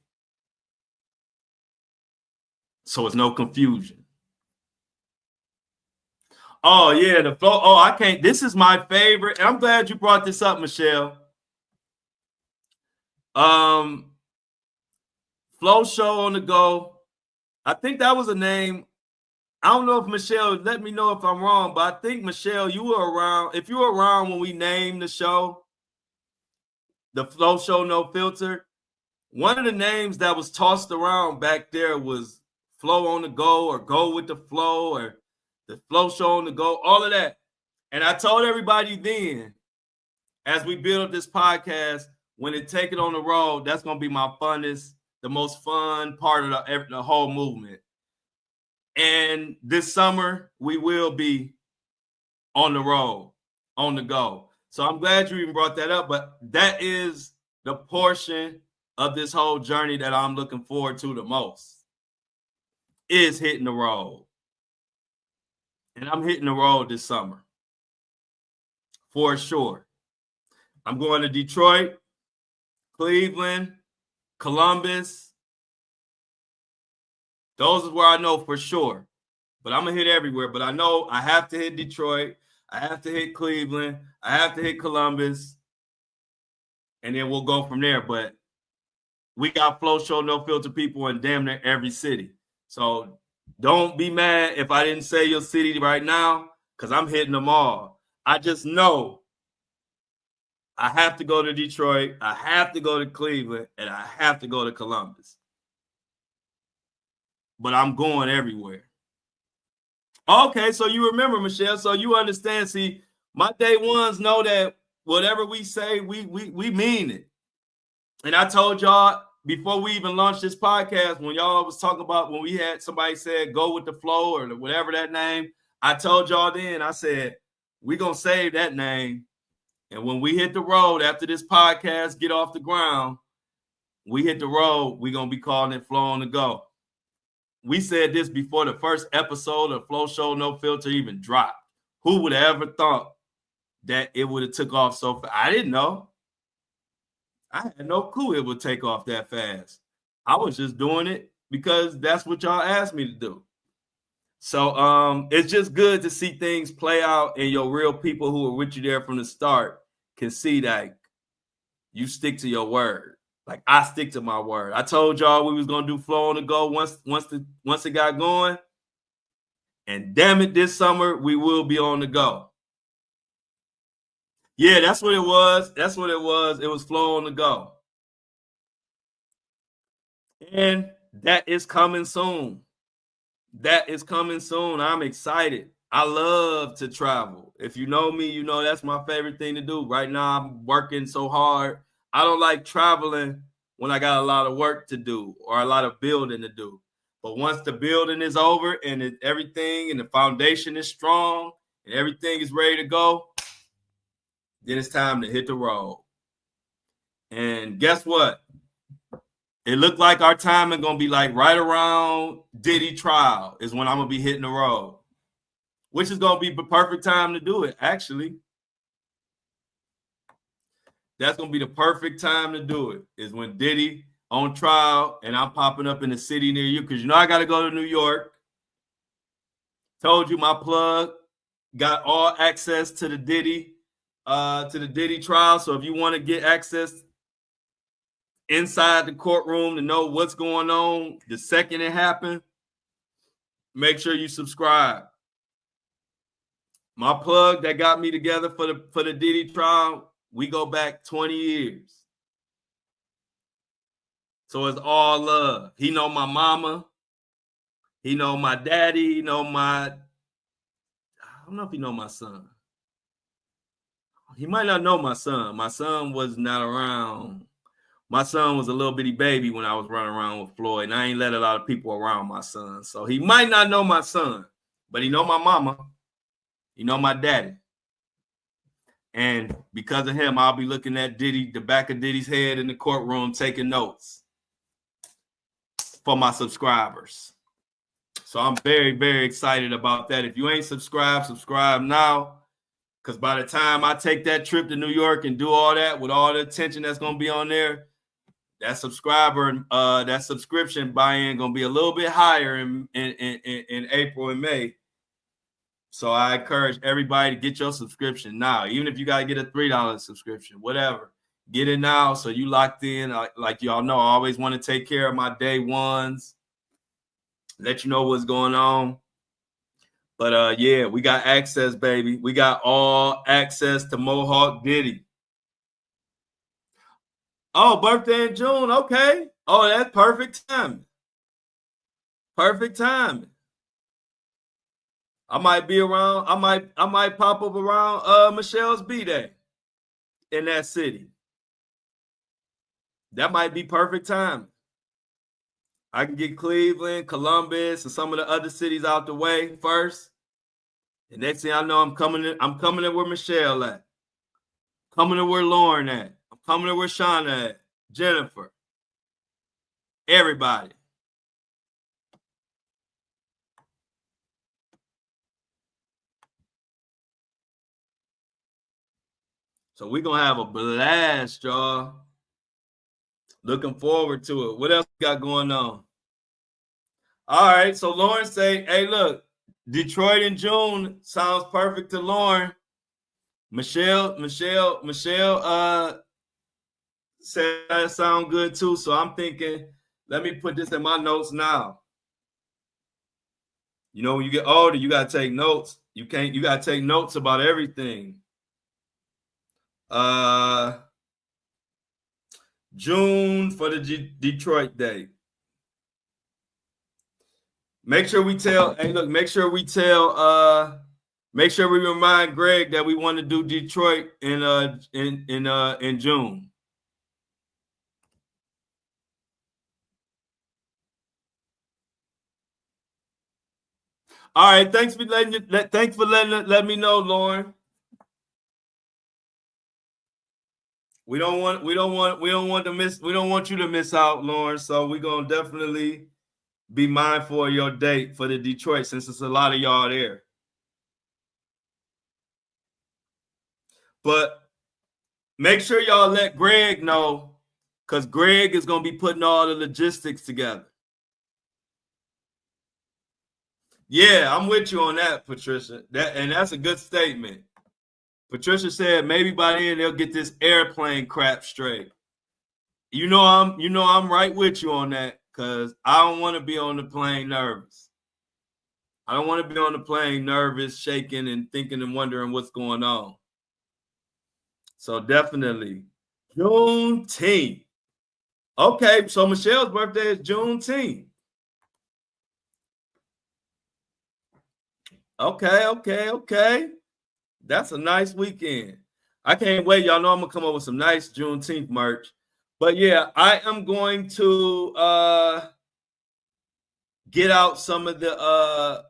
So it's no confusion. Oh, yeah, the Flow. Oh, I can't. This is my favorite. And I'm glad you brought this up, Michelle. Flow Show on the Go. I think that was a name. I don't know if Michelle, let me know if I'm wrong, but I think, Michelle, you were around. If you were around when we named the show, the Flow Show No Filter, one of the names that was tossed around back there was Flow on the Go or Go with the Flow or the Flow Show on the Go, all of that. And I told everybody then, as we build up this podcast, when it take it on the road, that's going to be my funnest, the most fun part of the whole movement. And this summer, we will be on the road, on the go. So I'm glad you even brought that up, but that is the portion of this whole journey that I'm looking forward to the most, is hitting the road. And I'm hitting the road this summer, for sure. I'm going to Detroit, Cleveland, Columbus. Those is where I know for sure. But I'm going to hit everywhere. But I know I have to hit Detroit. I have to hit Cleveland. I have to hit Columbus. And then we'll go from there. But we got Flow Show No Filter people in damn near every city. So don't be mad if I didn't say your city right now, because I'm hitting them all. I just know I have to go to Detroit, I have to go to Cleveland, and I have to go to Columbus. But I'm going everywhere. Okay, so you remember, Michelle. So you understand. See, my day ones know that whatever we say, we mean it. And I told y'all before we even launched this podcast, when y'all was talking about when we had somebody said go with the flow or whatever that name, I told y'all then, I said, we're going to save that name. And when we hit the road after this podcast, get off the ground, we hit the road, we're going to be calling it Flow on the Go. We said this before the first episode of Flow Show No Filter even dropped. Who would have ever thought that it would have took off so fast? I didn't know. I had no clue it would take off that fast. I was just doing it because that's what y'all asked me to do. So it's just good to see things play out, and your real people who are with you there from the start can see that you stick to your word. Like I stick to my word. I told y'all we was gonna do Flow on the Go once it got going. And damn it, this summer we will be on the go. Yeah, that's what it was. That's what it was. It was Flow on the Go. And that is coming soon. That is coming soon. I'm excited. I love to travel. If you know me, you know that's my favorite thing to do. Right now, I'm working so hard. I don't like traveling when I got a lot of work to do or a lot of building to do. But once the building is over and everything and the foundation is strong and everything is ready to go, then it's time to hit the road. And guess what? It looked like our timing gonna be like right around Diddy trial is when I'm gonna be hitting the road, which is gonna be the perfect time to do it. Actually, that's gonna be the perfect time to do it. Is when Diddy on trial and I'm popping up in the city near you, because you know I gotta go to New York. Told you my plug got all access to the Diddy trial. So if you want to get access inside the courtroom to know what's going on the second it happened, make sure you subscribe. My plug that got me together for the Diddy trial, we go back 20 years. So it's all love. He know my mama. He know my daddy. He know I don't know if he know my son. He might not know my son. My son was not around. My son was a little bitty baby when I was running around with Floyd, and I ain't let a lot of people around my son. So he might not know my son, but he know my mama. He know my daddy. And because of him, I'll be looking at Diddy, the back of Diddy's head in the courtroom, taking notes for my subscribers. So I'm very, very excited about that. If you ain't subscribed, subscribe now. Because by the time I take that trip to New York and do all that with all the attention that's going to be on there, that subscription buy-in going to be a little bit higher in April and May. So I encourage everybody to get your subscription now. Even if you got to get a $3 subscription, whatever. Get it now so you locked in. Like y'all know, I always want to take care of my day ones. Let you know what's going on. But yeah, we got access, baby. We got all access to Mohawk Diddy. Oh, birthday in June. Okay. Oh, that's perfect timing. Perfect timing. I might be around. I might pop up around Michelle's B-Day in that city. That might be perfect timing. I can get Cleveland, Columbus, and some of the other cities out the way first. And next thing I know, I'm coming to where Michelle at. Coming to where Lauren at. I'm coming to where Shauna at. Jennifer. Everybody. So we're going to have a blast, y'all. Looking forward to it. What else we got going on? All right. So Lauren say, hey, look, Detroit in June sounds perfect to Lauren. Michelle said that sound good too. So I'm thinking, let me put this in my notes now. You know, when you get older, you gotta take notes. You gotta take notes about everything. June for the Detroit date. Make sure we tell, hey, look, make sure we remind Greg that we want to do Detroit in June. All right, thanks for letting me know, Lauren. We don't want you to miss out, Lauren. So we're gonna definitely be mindful of your date for the Detroit, since it's a lot of y'all there. But make sure y'all let Greg know, because Greg is gonna be putting all the logistics together. Yeah, I'm with you on that, Patricia. That's a good statement. Patricia said maybe by then they'll get this airplane crap straight. I'm right with you on that, because I don't want to be on the plane nervous. I don't want to be on the plane nervous, shaking and thinking and wondering what's going on. So definitely Juneteenth. Okay, so Michelle's birthday is Juneteenth. Okay. That's a nice weekend. I can't wait. Y'all know I'm gonna come up with some nice Juneteenth merch. But yeah, I am going to get out some of the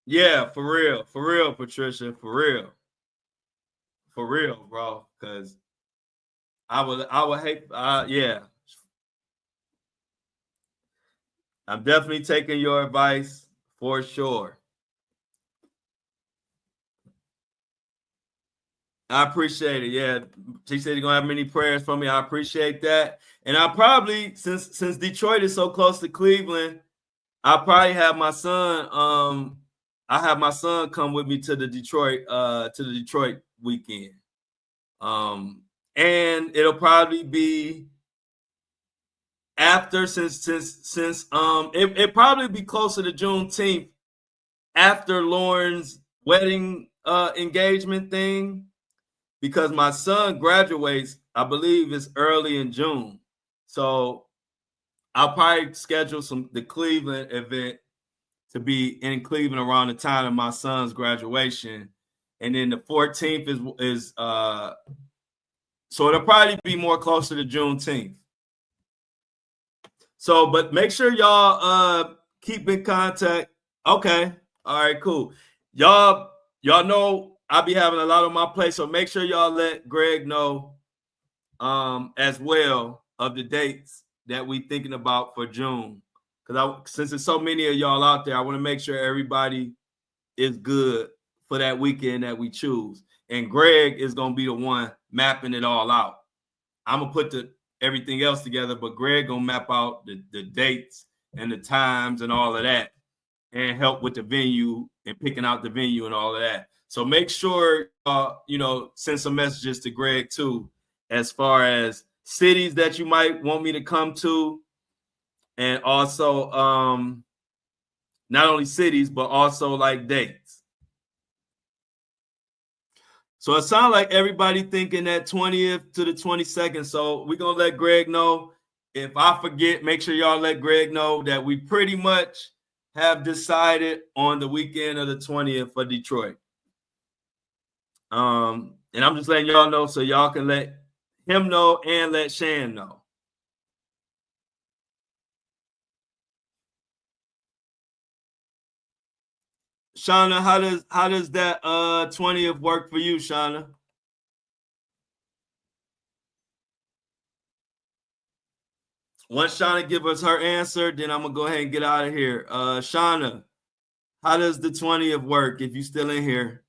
yeah, for real, Patricia, for real, bro. Because I would hate yeah. I'm definitely taking your advice for sure. I appreciate it. Yeah, she said you're gonna have many prayers for me. I appreciate that. And I probably, since Detroit is so close to Cleveland, I'll probably have my son. I have my son come with me to the Detroit weekend. And it'll probably be after, since it probably be closer to Juneteenth, after Lauren's wedding engagement thing, because my son graduates, I believe it's early in June. So I'll probably schedule the Cleveland event to be in Cleveland around the time of my son's graduation. And then the 14th is so it'll probably be more closer to Juneteenth. So, but make sure y'all keep in contact. Okay. All right, cool. Y'all know I'll be having a lot on my plate, so make sure y'all let Greg know as well of the dates that we thinking about for June. Because since there's so many of y'all out there, I want to make sure everybody is good for that weekend that we choose. And Greg is gonna be the one mapping it all out. I'm gonna put everything else together, but Greg gonna map out the dates and the times and all of that, and help with the venue and picking out the venue and all of that. So make sure send some messages to Greg too, as far as cities that you might want me to come to, and also not only cities but also like dates. So it sounds like everybody thinking that 20th to the 22nd. So we're gonna let Greg know. If I forget, make sure y'all let Greg know that we pretty much have decided on the weekend of the 20th for Detroit. And I'm just letting y'all know so y'all can let him know and let Shan know. Shauna, how does that 20th work for you, Shauna? Once Shauna give us her answer, then I'm gonna go ahead and get out of here. Shauna, how does the 20th work if you're still in here?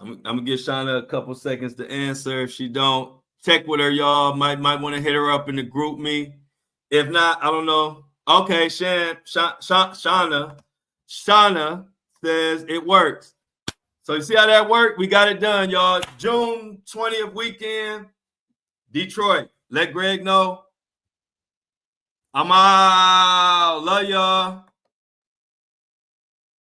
I'm gonna give Shauna a couple seconds to answer. If she don't, check with her, y'all. Might want to hit her up in the group me. If not, I don't know. Okay, Shauna says it works. So you see how that worked? We got it done, y'all. June 20th weekend, Detroit. Let Greg know. I'm out. Love y'all.